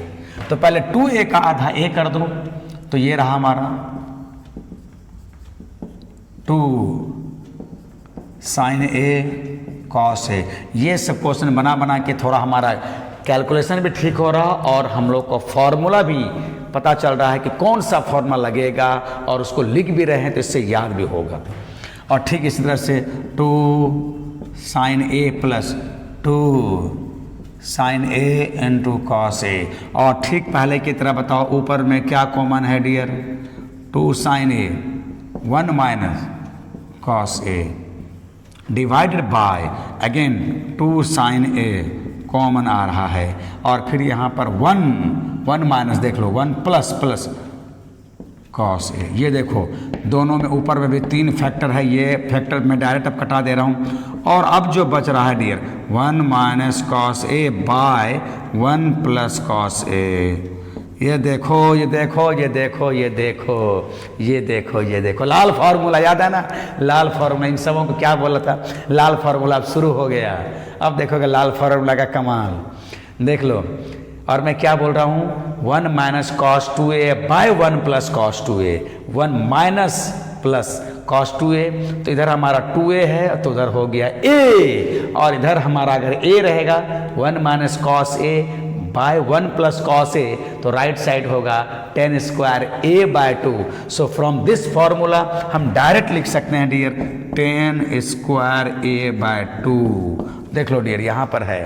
तो पहले 2A का आधा A कर दो, तो ये रहा हमारा 2 sin A cos A। ये सब क्वेश्चन बना बना के थोड़ा हमारा कैलकुलेशन भी ठीक हो रहा, और हम लोग को फॉर्मूला भी पता चल रहा है कि कौन सा फॉर्मूला लगेगा, और उसको लिख भी रहे हैं तो इससे याद भी होगा। और ठीक इसी तरह से 2 sin A plus 2 sin A into cos A। और ठीक पहले की तरह बताओ ऊपर में क्या कॉमन है dear, 2 sin A 1 minus cos A divided by again 2 sin A common आ रहा है, और फिर यहाँ पर 1 माइनस देख लो 1 प्लस cos A। ये देखो दोनों में ऊपर में भी 3 फैक्टर है, ये फैक्टर मैं डायरेक्ट अब कटा दे रहा हूँ। और अब जो बच रहा है dear 1 minus cos A by 1 plus cos A। ये देखो ये देखो ये देखो ये देखो ये देखो ये देखो, लाल फार्मूला याद है ना, लाल फार्मूला। इन सबों को क्या बोला था, लाल फार्मूला अब शुरू हो गया। अब देखोगे लाल फार्मूला का कमाल, देख लो। और मैं क्या बोल रहा हूँ, 1 minus cos 2A by 1 plus cos 2A, 1 minus plus cos 2A। तो इधर हमारा 2A है तो उधर हो गया A, और इधर हमारा अगर A रहेगा 1 minus cos A by 1 plus cos A, तो राइट साइड होगा 10 square A/2। So from this formula हम डायरेक्ट लिख सकते हैं डियर 10 स्क्वायर A/2। देख लो डियर, यहाँ पर है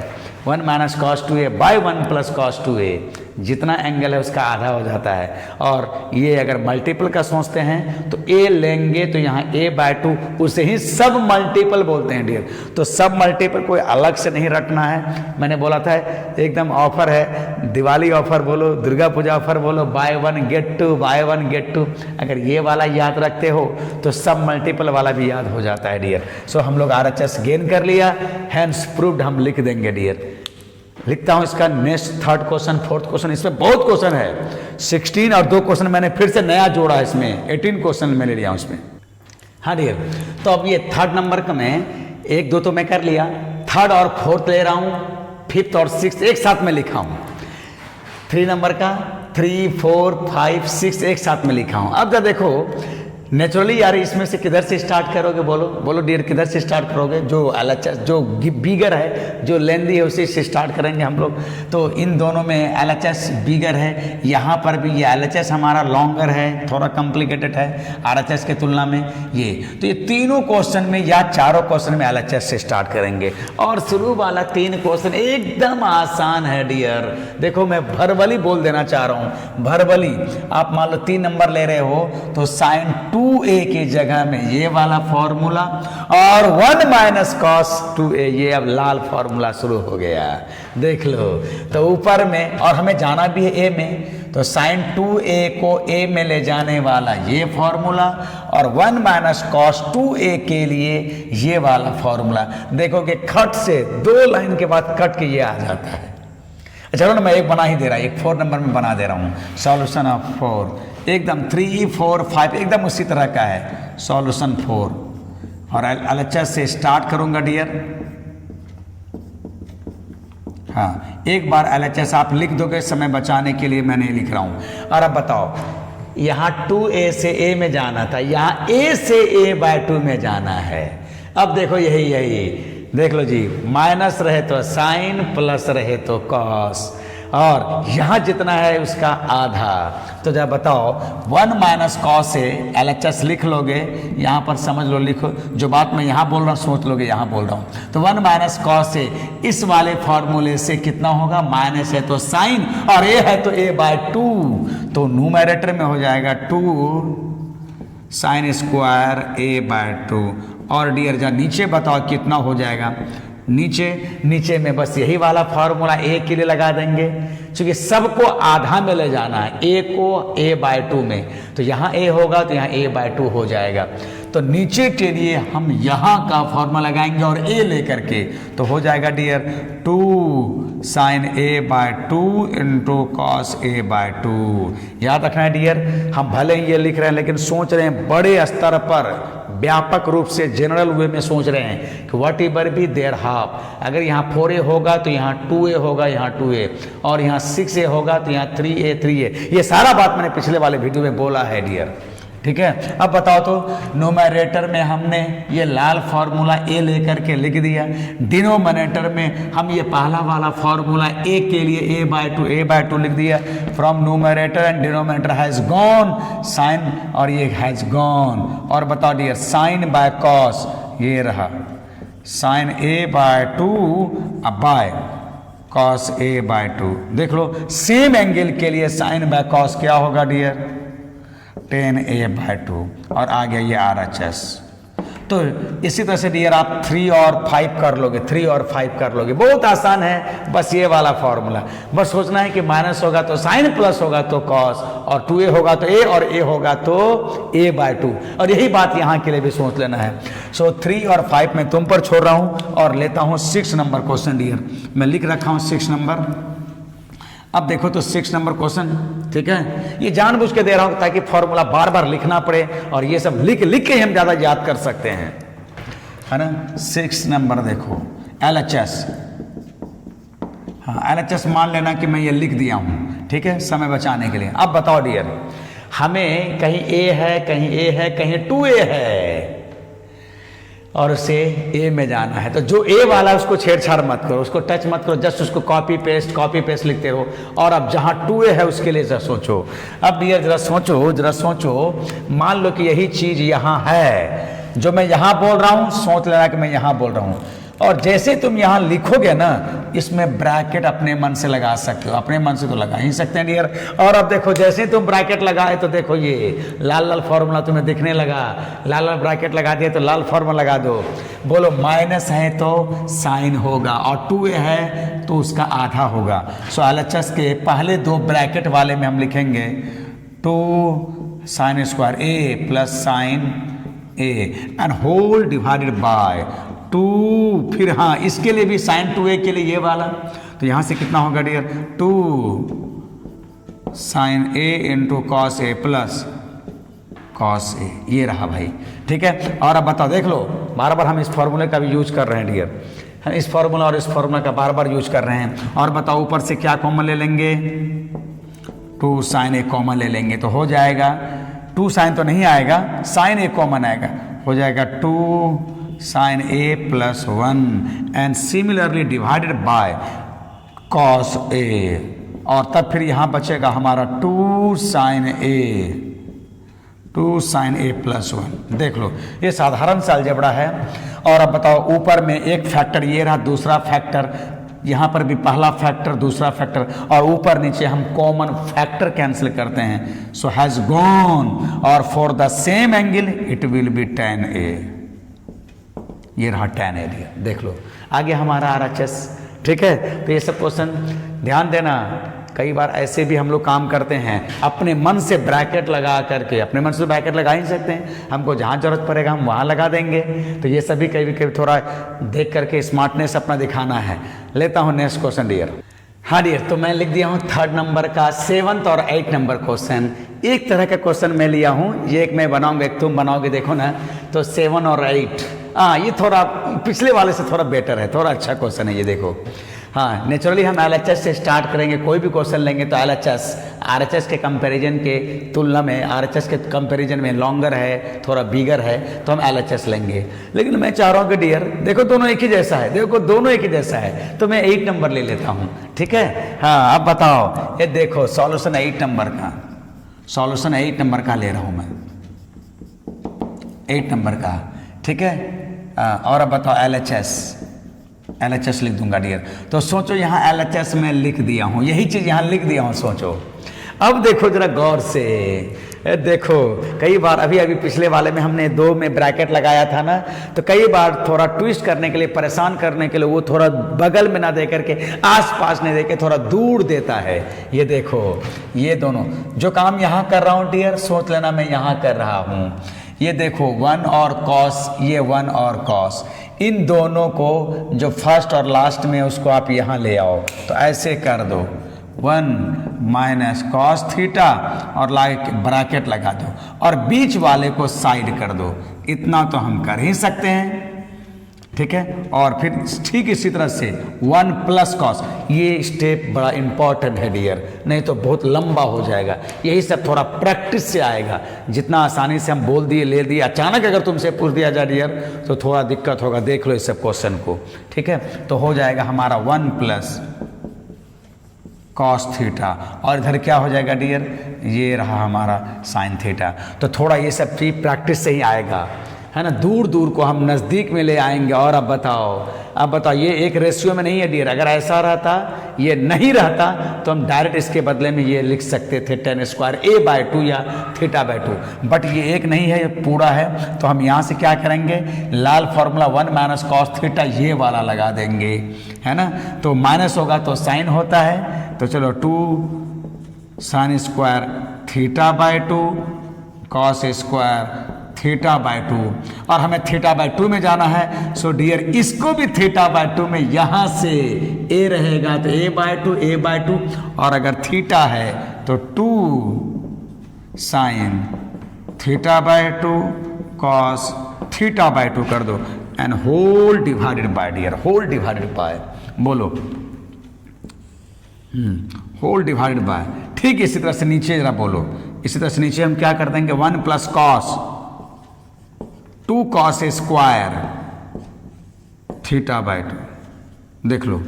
1 minus cos 2A by 1 plus cos 2A, जितना एंगल है उसका आधा हो जाता है। और ये अगर मल्टीपल का सोचते हैं तो A लेंगे तो यहाँ A/2, उसे ही सब मल्टीपल बोलते हैं डियर। तो सब मल्टीपल कोई अलग से नहीं रटना है, मैंने बोला था एकदम ऑफर है, दिवाली ऑफर बोलो, दुर्गा पूजा ऑफर बोलो, बाय 1 गेट 2, बाय 1 गेट 2। अगर ये वाला याद रखते हो तो सब मल्टीपल वाला भी याद हो जाता है डियर। सो हम लोग RHS गेन कर लिया, हैंस प्रूव्ड हम लिख देंगे डियर। लिखता हूं इसका next third question, fourth question. इसमें बहुत क्वेश्चन है, 16 और 2 क्वेश्चन मैंने फिर से नया जोड़ा है इसमें, 18 क्वेश्चन मैंने लिया हूं इसमें। हाँ डियर, तो अब ये थर्ड नंबर का मैं 1 2 तो मैं कर लिया, थर्ड और फोर्थ ले रहा हूं, फिफ्थ और सिक्स एक साथ में लिखा हूं। 3 नंबर का 3 4 5 6 एक साथ में लिखा हूं। अब जब देखो नेचुरली यार इसमें से किधर से स्टार्ट करोगे, बोलो बोलो डियर, किधर से स्टार्ट करोगे। जो LHS जो बिगर है, जो लेंदी है, उसी से स्टार्ट करेंगे हम लोग। तो इन दोनों में LHS बिगर है, यहाँ पर भी ये LHS हमारा लॉन्गर है, थोड़ा कॉम्प्लिकेटेड है RHS के तुलना में ये। तो ये तीनों क्वेश्चन में या चारों क्वेश्चन में LHS से स्टार्ट करेंगे। और शुरू वाला 3 क्वेश्चन एकदम आसान है डियर। देखो मैं भरबली बोल देना चाह रहा हूँ, भरबली। आप मान लो 3 नंबर ले रहे हो तो sin 2A की जगह में ये वाला फॉर्मूला, और 1 माइनस cos 2A, ये अब लाल फॉर्मूला शुरू हो गया, देख लो। तो ऊपर में, और हमें जाना भी है A में, तो sin 2A को A में ले जाने वाला ये फॉर्मूला, और 1 माइनस cos 2A के लिए ये वाला फॉर्मूला। देखो कि खट से 2 लाइन के बाद कट के ये आ जाता है। चलो ना, मैं एक बना ही दे रहा, एक 4 नंबर में बना दे रहा हूँ। सॉल्यूशन ऑफ 4 एकदम 3 4 5 एकदम उसी तरह का है, सॉल्यूशन 4। और LHS से स्टार्ट करूंगा डियर। हाँ, एक बार LHS आप लिख दोगे, समय बचाने के लिए मैं नहीं लिख रहा हूँ। और अब बताओ यहाँ 2a से a में जाना था, यहाँ a से a/2 में जाना है। अब देखो यही देख लो जी, माइनस रहे तो साइन, प्लस रहे तो कॉस, और यहाँ जितना है उसका आधा। तो जब बताओ 1 माइनस कॉस ए, LHS लिख लोगे, यहाँ पर समझ लो, लिखो जो बात मैं यहाँ बोल रहा हूँ सोच लोगे यहाँ बोल रहा हूँ। तो 1 माइनस कॉस ए इस वाले फॉर्मूले से कितना होगा, माइनस है तो साइन और ए है तो a/2, तो न्यूमैरेटर में हो जाएगा 2 साइन स्क्वायर a/2। और डियर जा नीचे बताओ कितना हो जाएगा, नीचे में बस यही वाला फॉर्मूला a के लिए लगा देंगे, क्योंकि सबको आधा में ले जाना है, a को a/2 में, तो यहाँ a होगा तो यहाँ a/2 हो जाएगा। तो नीचे के लिए हम यहाँ का फॉर्मूला लगाएंगे और a लेकर के, तो हो जाएगा dear 2 sign a/2 into cos a/2। याद रखना है डियर, हम भले ही ये लिख रहे हैं लेकिन सोच रहे हैं बड़े स्तर पर, व्यापक रूप से जनरल वे में सोच रहे हैं कि whatever be there half, अगर यहाँ 4a होगा तो यहाँ 2a होगा, यहाँ 2a, और यहाँ 6a होगा तो यहाँ 3a। ये सारा बात मैंने पिछले वाले वीडियो में बोला है डियर, ठीक है। अब बताओ तो न्यूमैरेटर में हमने ये लाल फार्मूला a लेकर के लिख दिया, डिनोमिनेटर में हम ये पहला वाला फार्मूला a के लिए a/2 लिख दिया। From numerator and denominator has gone sine, और ये हैज गॉन। और बताओ डियर साइन बाय कॉस, ये रहा sign a/2 by cos a/2। देख लो सेम एंगल के लिए साइन बाय कॉस क्या होगा डियर, tan a/2, और आ गया ये RHS। तो इसी तरह से डियर आप 3 और 5 कर लोगे, 3 और 5 कर लोगे, बहुत आसान है, बस ये वाला फॉर्मूला। बस सोचना है कि माइनस होगा तो साइन, प्लस होगा तो कॉस, और 2a होगा तो a, और a होगा तो a/2, और यही बात यहाँ के लिए भी सोच लेना है। सो 3 और 5 मैं तुम पर छोड़ रहा हूँ और लेता हूँ 6 नंबर क्वेश्चन डियर, मैं लिख रखा हूँ 6 नंबर। अब देखो तो 6 नंबर क्वेश्चन, ठीक है, ये जानबूझ के दे रहा हूं ताकि फॉर्मूला बार बार लिखना पड़े, और ये सब लिख के हम ज्यादा याद कर सकते हैं, है ना। 6 नंबर देखो LHS, हाँ LHS मान लेना कि मैं ये लिख दिया हूं, ठीक है, समय बचाने के लिए। अब बताओ डियर, हमें कहीं a है, कहीं 2a है, और उसे a में जाना है। तो जो a वाला उसको छेड़छाड़ मत करो, उसको टच मत करो, जस्ट उसको कॉपी पेस्ट लिखते रहो। और अब जहाँ 2a है उसके लिए जरा सोचो। अब डियर जरा सोचो, मान लो कि यही चीज यहाँ है, जो मैं यहाँ बोल रहा हूँ सोच लेना कि मैं यहाँ बोल रहा हूँ, और जैसे तुम यहाँ लिखोगे ना, इसमें ब्रैकेट अपने मन से लगा सकते हो, अपने मन से तो लगा ही सकते हैं डियर। और अब देखो जैसे तुम ब्रैकेट लगाए तो देखो ये लाल फॉर्मूला तुम्हें दिखने लगा, लाल ब्रैकेट लगा दिया तो लाल फॉर्मूला लगा दो। बोलो माइनस है तो साइन होगा, और 2a है तो उसका आधा होगा। सो LHS के पहले 2 ब्रैकेट वाले में हम लिखेंगे 2 sine square a plus sine a and whole divided by 2। फिर हाँ इसके लिए भी साइन 2a के लिए ये वाला, तो यहाँ से कितना होगा dear 2 sine a into cos a plus cos a, ये रहा भाई, ठीक है। और अब बताओ, देख लो बार बार हम इस फॉर्मूले का भी यूज कर रहे हैं डियर, हम इस फॉर्मूला और इस फॉर्मूला का बार बार यूज कर रहे हैं। और बताओ ऊपर से क्या कॉमन ले लेंगे, 2 साइन a कॉमन ले लेंगे, तो हो जाएगा 2 साइन तो नहीं आएगा, साइन a कॉमन आएगा, हो जाएगा 2 sine a plus 1 and similarly divided by cos a, और तब फिर यहाँ बचेगा हमारा 2 साइन a प्लस 1। देख लो ये साधारण सा अलजेब्रा है। और अब बताओ ऊपर में एक फैक्टर ये रहा, दूसरा फैक्टर यहाँ पर भी पहला फैक्टर दूसरा फैक्टर, और ऊपर नीचे हम कॉमन फैक्टर कैंसिल करते हैं। सो हैज गॉन, और for the same angle it will be tan a, ये रहा tan a डियर। देख लो आगे हमारा RHS, ठीक है। तो ये सब क्वेश्चन ध्यान देना, कई बार ऐसे भी हम लोग काम करते हैं, अपने मन से ब्रैकेट लगा करके, अपने मन से ब्रैकेट लगा ही सकते हैं, हमको जहाँ जरूरत पड़ेगा हम वहाँ लगा देंगे। तो ये सभी कभी थोड़ा देख करके स्मार्टनेस अपना दिखाना है। लेता हूँ नेक्स्ट क्वेश्चन डियर। हाँ डियर, तो मैं लिख दिया हूँ 3rd नंबर का 7th और 8 नंबर क्वेश्चन। एक तरह का क्वेश्चन मैं लिया हूँ, ये एक मैं बनाऊंगा एक तुम बनाओगे, देखो ना। तो 7 और 8, ये थोड़ा पिछले वाले से थोड़ा बेटर है, थोड़ा अच्छा क्वेश्चन है ये। देखो हाँ, नेचुरली हम LHS से स्टार्ट करेंगे, कोई भी क्वेश्चन लेंगे तो LHS RHS के कंपैरिजन के तुलना में, RHS के कंपैरिजन में लॉन्गर है, थोड़ा बिगर है, तो हम LHS लेंगे। लेकिन मैं चाह रहा हूँ कि डियर देखो दोनों एक ही जैसा है, देखो दोनों एक ही जैसा है, तो मैं 8 नंबर ले लेता हूँ, ठीक है। हाँ, अब बताओ, ये देखो सॉल्यूशन 8 नंबर का, सॉल्यूशन 8 नंबर का ले रहा हूँ मैं, 8 नंबर का, ठीक है। और अब बताओ LHS लिख दूंगा डियर। तो सोचो यहाँ LHS में लिख दिया हूँ, यही चीज़ यहाँ लिख दिया हूँ, सोचो। अब देखो जरा गौर से, देखो कई बार अभी पिछले वाले में हमने 2 में ब्रैकेट लगाया था ना, तो कई बार थोड़ा ट्विस्ट करने के लिए, परेशान करने के लिए वो थोड़ा बगल में ना दे करके, आसपास नहीं दे के थोड़ा दूर देता है। ये देखो, ये दोनों जो काम यहाँ कर रहा हूँ डियर, सोच लेना मैं यहाँ कर रहा हूँ। ये देखो 1 और कॉस, ये 1 और कॉस, इन दोनों को जो फर्स्ट और लास्ट में उसको आप यहाँ ले आओ, तो ऐसे कर दो 1 माइनस कॉस थीटा और ब्रैकेट लगा दो, और बीच वाले को साइड कर दो। इतना तो हम कर ही सकते हैं, ठीक है। और फिर ठीक इसी तरह से 1 प्लस कॉस, ये स्टेप बड़ा इंपॉर्टेंट है डियर, नहीं तो बहुत लंबा हो जाएगा। यही सब थोड़ा प्रैक्टिस से आएगा, जितना आसानी से हम बोल दिए ले दिए, अचानक अगर तुमसे पूछ दिया जाए डियर तो थोड़ा दिक्कत होगा। देख लो इस सब क्वेश्चन को, ठीक है। तो हो जाएगा हमारा 1 प्लस कॉस थीटा, और इधर क्या हो जाएगा डियर, ये रहा हमारा साइन थीटा। तो थोड़ा ये सब चीज प्रैक्टिस से ही आएगा, है ना। दूर दूर को हम नज़दीक में ले आएंगे। और अब बताओ ये एक रेशियो में नहीं है डियर। अगर ऐसा रहता, ये नहीं रहता, तो हम डायरेक्ट इसके बदले में ये लिख सकते थे tan स्क्वायर a/2 या θ/2, बट ये एक नहीं है, ये पूरा है। तो हम यहाँ से क्या करेंगे, लाल फॉर्मूला 1 माइनस कॉस थीटा ये वाला लगा देंगे, है ना। तो माइनस होगा तो साइन होता है, तो चलो 2 साइन स्क्वायर θ/2 कॉस स्क्वायर θ/2, और हमें θ/2 में जाना है। सो डियर इसको भी θ/2 में, यहाँ से a रहेगा तो a/2, और अगर थीटा है तो 2 साइन θ/2 कॉस θ/2 कर दो, and whole divided by dear, whole divided by, बोलो होल डिवाइडेड बाय। ठीक इसी तरह से नीचे जरा बोलो, इसी तरह से नीचे हम क्या कर देंगे, 1 प्लस कॉस 2 कॉस स्क्वायर θ/2, देख लो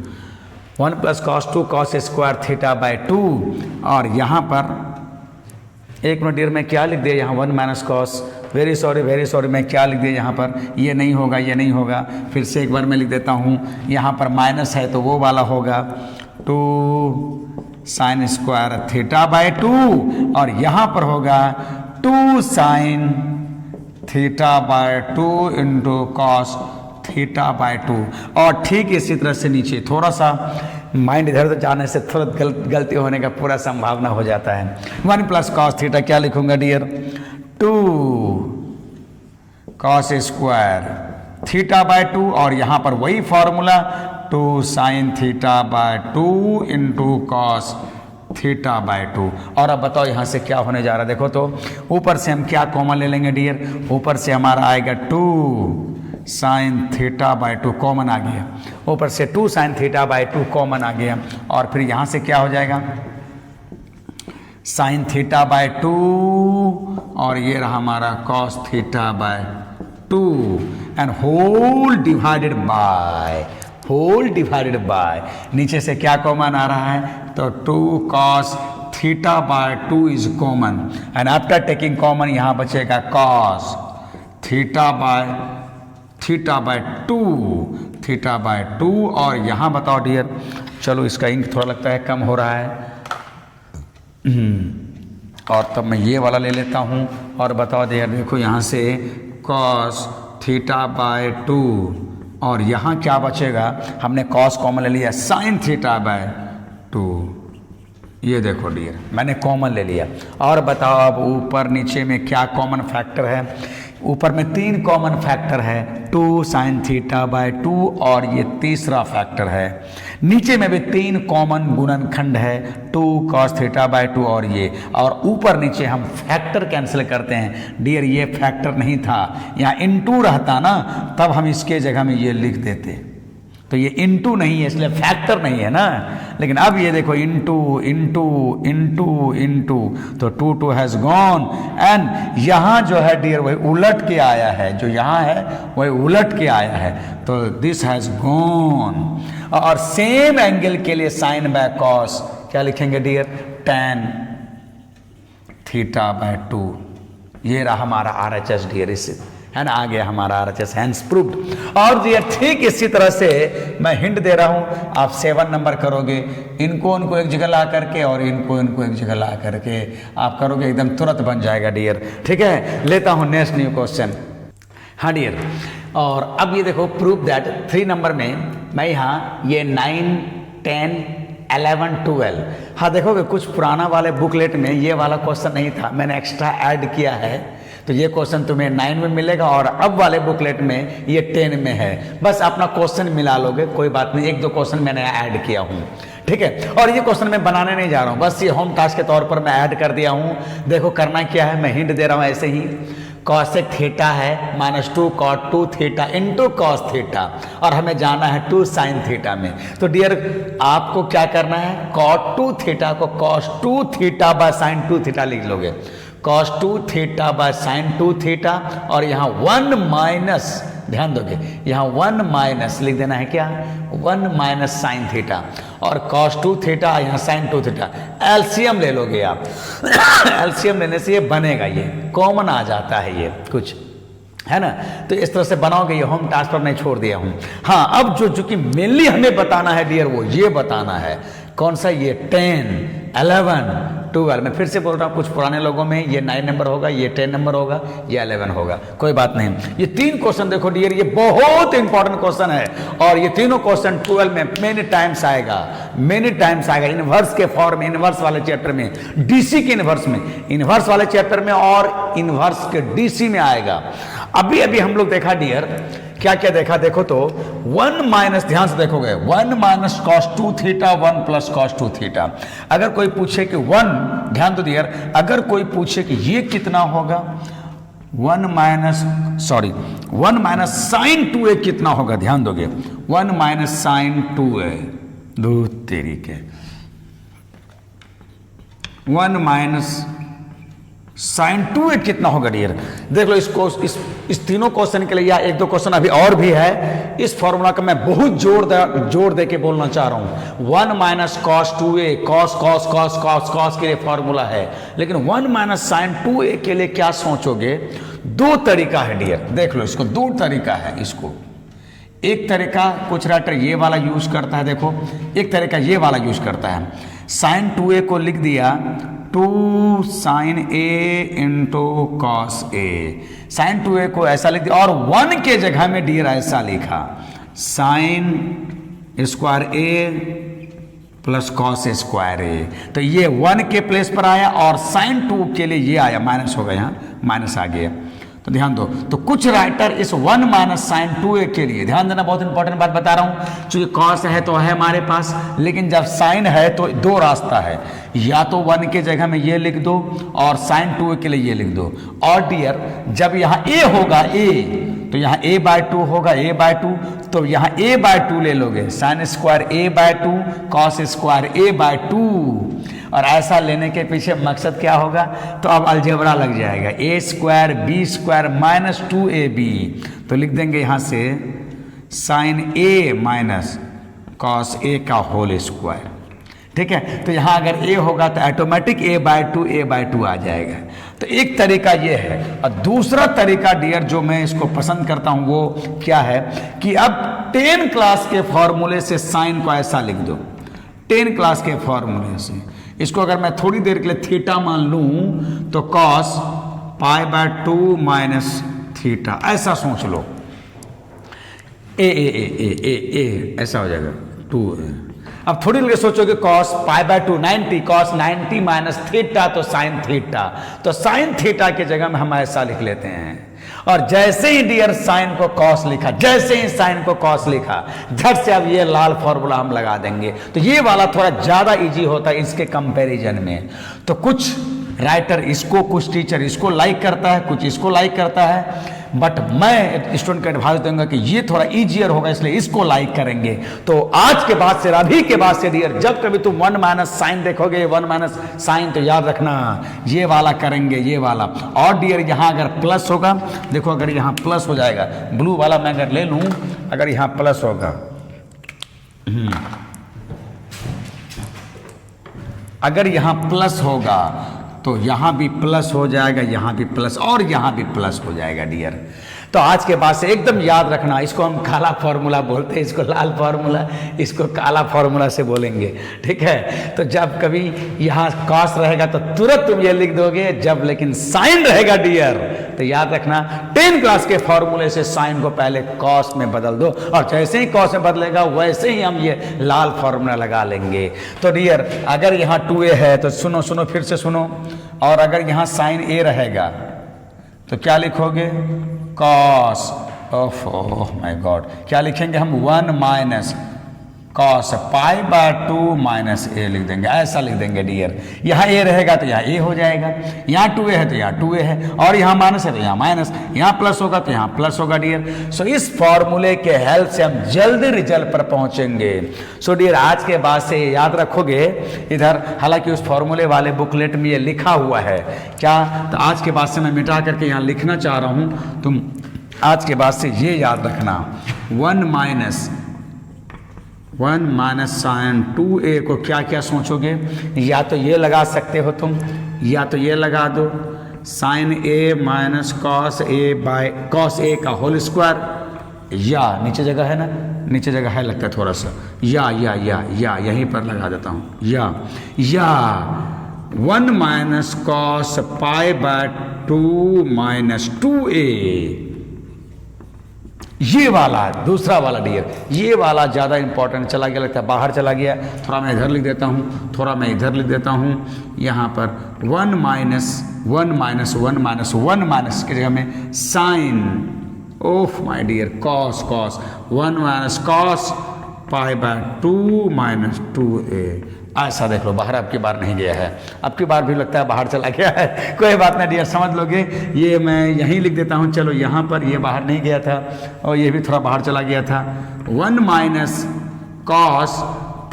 1 प्लस कॉस 2 कॉस स्क्वायर θ/2, और यहाँ पर एक मिनट डियर मैं क्या लिख दिया यहाँ, 1 माइनस कॉस, वेरी सॉरी मैं क्या लिख दिया यहाँ पर, ये नहीं होगा, ये नहीं होगा। फिर से एक बार मैं लिख देता हूँ, यहाँ पर माइनस है तो वो वाला होगा 2 साइन स्क्वायर θ/2, और यहाँ पर होगा 2 साइन θ/2 इंटू कॉस θ/2। और ठीक इसी तरह से नीचे थोड़ा सा माइंड इधर उधर जाने से थोड़ा गलती होने का पूरा संभावना हो जाता है। 1 प्लस कॉस थीटा क्या लिखूंगा डियर, 2 कॉस स्क्वायर θ/2, और यहाँ पर वही फॉर्मूला 2 साइन θ/2 इंटू कॉस θ/2। और अब बताओ यहाँ से क्या होने जा रहा है, देखो तो ऊपर से हम क्या कॉमन ले लेंगे डियर, ऊपर से हमारा आएगा 2 साइन θ/2 कॉमन आ गया, ऊपर से 2 साइन θ/2 कॉमन आ गया, और फिर यहाँ से क्या हो जाएगा साइन θ/2, और ये रहा हमारा cos θ/2, and whole divided by, नीचे से क्या कॉमन आ रहा है, तो 2 cos θ/2 is common, and after taking common यहाँ बचेगा कॉस θ/2, और यहाँ बताओ डियर, चलो इसका इंक थोड़ा लगता है कम हो रहा है, और तब मैं ये वाला ले लेता हूँ। और बताओ डियर, देखो यहाँ से कॉस θ/2, और यहाँ क्या बचेगा, हमने कॉस कॉमन ले लिया, साइन θ/2, ये देखो डियर मैंने कॉमन ले लिया। और बताओ अब ऊपर नीचे में क्या कॉमन फैक्टर है, ऊपर में 3 कॉमन फैक्टर है, 2 साइन θ/2, और ये तीसरा फैक्टर है। नीचे में भी 3 कॉमन गुणनखंड है, 2 कॉस θ/2 और ये, और ऊपर नीचे हम फैक्टर कैंसिल करते हैं डियर, ये फैक्टर नहीं था, यहाँ इनटू रहता ना, तब हम इसके जगह में ये लिख देते, तो ये इनटू नहीं है, इसलिए फैक्टर नहीं है ना। लेकिन अब ये देखो इनटू इनटू इनटू इनटू, तो 2 2 हैज गॉन, एंड यहां जो है डियर वही उलट के आया है, जो यहां है वही उलट के आया है, तो दिस हैज गॉन। और सेम एंगल के लिए साइन बाय कॉस क्या लिखेंगे डियर, tan थीटा बाय 2। ये रहा हमारा RHS डियर, इस है ना, आ गया हमारा RHS, हैंस प्रूव्ड। और डियर ठीक इसी तरह से मैं हिंट दे रहा हूं, आप 7 नंबर करोगे, इनको उनको एक जगह ला करके और इनको इनको एक जगह ला करके आप करोगे, एकदम तुरंत बन जाएगा डियर। ठीक है, लेता हूं नेक्स्ट न्यू क्वेश्चन। हाँ डियर, और अब ये देखो प्रूव दैट 3 नंबर में मैं यहाँ ये 9 10 11 12, हाँ देखोगे कुछ पुराना वाले बुकलेट में ये वाला क्वेश्चन नहीं था, मैंने एक्स्ट्रा ऐड किया है, तो ये क्वेश्चन तुम्हें 9 में मिलेगा और अब वाले बुकलेट में ये 10 में है। बस अपना क्वेश्चन मिला लोगे, कोई बात नहीं, 1 2 क्वेश्चन मैंने ऐड किया हूँ। ठीक है, और ये क्वेश्चन मैं बनाने नहीं जा रहा हूँ, बस ये होम टास्क के तौर पर मैं ऐड कर दिया हूँ। देखो करना क्या है, मैं हिंट दे रहा हूँ ऐसे ही, कॉसेक थीटा है -2 cot 2 theta into cos theta, और हमें जाना है 2 साइन थीटा में। तो डियर आपको क्या करना है, cot 2 थीटा को cos 2 theta by sine 2 theta लिख लोगे, cos 2 theta by sine 2 theta, और यहाँ 1 माइनस, ध्यान दोगे यहाँ 1 माइनस लिख देना है, क्या 1 माइनस साइन थीटा, और cos 2 थीटा यहाँ साइन 2 थीटा, एलसीएम ले लोगे आप। एलसीएम लेने से ये बनेगा, ये कॉमन आ जाता है ये कुछ, है ना। तो इस तरह से बनाओगे, ये होम टास्क पर मैं छोड़ दिया हूँ। हाँ अब जो कि मेनली हमें बताना है डियर, वो ये बताना है कौन सा, ये 10 11 12। मैं फिर से बोल रहा हूँ, कुछ पुराने लोगों में ये 9 नंबर होगा, ये 10 नंबर होगा, ये 11 होगा, कोई बात नहीं। ये 3 क्वेश्चन देखो डियर, ये बहुत इंपॉर्टेंट क्वेश्चन है, और ये तीनों क्वेश्चन 12 में मेनी टाइम्स आएगा, मेनी टाइम्स आएगा, इनवर्स के फॉर्म में, इनवर्स वाले चैप्टर में, डीसी के इनवर्स में, इनवर्स वाले चैप्टर में और इनवर्स के डीसी में आएगा। अभी अभी हम लोग देखा डियर, क्या क्या देखा, देखो तो 1 माइनस, ध्यान से देखोगे 1 minus cos 2 theta 1 plus cos 2 theta. अगर कोई पूछे कि 1, ध्यान दो डियर, अगर कोई पूछे कि ये कितना होगा, 1 माइनस साइन 2a कितना होगा, ध्यान दोगे 1 माइनस साइन 2a, दो तेरी के 1 माइनस साइन 2a कितना होगा डियर। देख लो इसको, इस तीनों क्वेश्चन के लिए, या 1 2 क्वेश्चन अभी और भी है, इस फॉर्मूला का मैं बहुत जोर दे के बोलना चाह रहा हूं। 1 माइनस cos 2a, cos के लिए फॉर्मूला है, लेकिन 1 माइनस साइन 2a के लिए क्या सोचोगे, 2 तरीका है डियर, देख लो इसको, 2 तरीका है इसको। एक तरीका कुछ राइटर ये वाला यूज करता है, देखो एक तरीका ये वाला यूज करता है, साइन 2a को लिख दिया 2 sine a into cos a, sine 2a को ऐसा लिख दिया, और 1 के जगह में डियर ऐसा लिखा, sign square a plus cos square a। तो ये 1 के प्लेस पर आया, और साइन 2 के लिए ये आया, माइनस होगा, यहाँ माइनस आ गया। तो ध्यान दो, तो कुछ राइटर इस 1 माइनस साइन 2a के लिए, ध्यान देना, बहुत इंपॉर्टेंट बात बता रहा हूं, क्योंकि कॉस है तो है हमारे पास, लेकिन जब साइन है तो 2 रास्ता है, या तो 1 के जगह में ये लिख दो और साइन 2a के लिए ये लिख दो, और डियर जब यहाँ a होगा a, तो यहाँ a/2 होगा a/2, तो यहाँ a/2 ले लोगे, sine square a/2 cos square a/2, और ऐसा लेने के पीछे मकसद क्या होगा, तो अब अलजेब्रा लग जाएगा, a square b square minus 2ab, तो लिख देंगे यहाँ से sine a minus cos a का होल स्क्वायर। ठीक है, तो यहाँ अगर a होगा तो ऑटोमेटिक a/2 आ जाएगा। तो एक तरीका ये है, और दूसरा तरीका डियर जो मैं इसको पसंद करता हूँ वो क्या है, कि अब 10 क्लास के फॉर्मूले से साइन को ऐसा लिख दो, 10 क्लास के फॉर्मूले से इसको अगर मैं थोड़ी देर के लिए थीटा मान लूं, तो कॉस π/2 माइनस थीटा, ऐसा सोच लो, ए ऐसा हो जाएगा 2। अब थोड़ी देर सोचोगे कॉस π/2 90, कॉस 90 माइनस थीटा, तो साइन थीटा, तो साइन थीटा की जगह में हम ऐसा लिख लेते हैं। और जैसे ही डियर साइन को कॉस लिखा, जैसे ही साइन को कॉस लिखा, झट से अब ये लाल फॉर्मूला हम लगा देंगे। तो ये वाला थोड़ा ज्यादा इजी होता है इसके कंपैरिजन में। तो कुछ राइटर इसको, कुछ टीचर इसको लाइक करता है, कुछ इसको लाइक करता है। बट मैं स्टूडेंट को एडवाइस दूंगा कि ये थोड़ा ईजियर होगा, इसलिए इसको लाइक करेंगे। तो आज के बाद से, अभी के बाद से डियर, जब कभी तुम 1 माइनस साइन देखोगे, 1 माइनस साइन, तो याद रखना ये वाला करेंगे, ये वाला। और डियर यहाँ अगर प्लस होगा, देखो अगर यहाँ प्लस हो जाएगा, ब्लू वाला मैं अगर ले लूँ, अगर यहाँ प्लस होगा, अगर यहाँ प्लस होगा तो यहाँ भी प्लस हो जाएगा, यहाँ भी प्लस और यहाँ भी प्लस हो जाएगा डियर। तो आज के बाद से एकदम याद रखना, इसको हम काला फॉर्मूला बोलते हैं, इसको लाल फॉर्मूला, इसको काला फॉर्मूला से बोलेंगे, ठीक है। तो जब कभी यहाँ कॉस रहेगा तो तुरंत तुम ये लिख दोगे, जब लेकिन साइन रहेगा डियर तो याद रखना 10 क्लास के फॉर्मूले से साइन को पहले कॉस में बदल दो, और जैसे ही कॉस में बदलेगा वैसे ही हम ये लाल फॉर्मूला लगा लेंगे। तो डियर अगर यहाँ 2a है तो सुनो सुनो फिर से सुनो, और अगर यहाँ साइन a रहेगा तो क्या लिखोगे, cos of, oh my god, क्या लिखेंगे हम, 1 minus cos pi by 2 minus A लिख देंगे, ऐसा लिख देंगे डियर। यहाँ ए रहेगा तो यहाँ ए हो जाएगा, यहाँ 2a है तो यहाँ 2a है, और यहाँ माइनस है तो यहाँ माइनस, यहाँ प्लस होगा तो यहाँ प्लस होगा डियर। सो इस फॉर्मूले के हेल्प से हम जल्दी रिजल्ट पर पहुंचेंगे। सो डियर आज के बाद से याद रखोगे इधर, हालांकि उस फॉर्मूले वाले बुकलेट में ये लिखा हुआ है क्या, तो आज के बाद से मैं मिटा करके यहाँ लिखना चाह रहा हूँ, तुम आज के बाद से ये याद रखना, 1 माइनस साइन 2a को क्या क्या सोचोगे, या तो ये लगा सकते हो तुम, या तो ये लगा दो, sine a minus cos a by cos a का होल स्क्वायर, या नीचे जगह है ना, नीचे जगह है लगता है थोड़ा सा, या यहीं पर लगा देता हूँ, या 1 minus cos pi by 2 minus 2a, ये वाला दूसरा वाला डियर, ये वाला ज़्यादा इंपॉर्टेंट चला गया लगता है, बाहर चला गया, थोड़ा मैं इधर लिख देता हूँ, थोड़ा मैं इधर लिख देता हूँ। यहाँ पर 1 माइनस की जगह में sine, of my dear, cos 1 minus cos pi by 2 minus 2a, ऐसा देख लो, बाहर अब की बार नहीं गया है, अब की बार भी लगता है बाहर चला गया है, कोई बात नहीं डियर, समझ लोगे। ये मैं यहीं लिख देता हूँ, चलो यहाँ पर ये बाहर नहीं गया था और ये भी थोड़ा बाहर चला गया था, 1 minus cos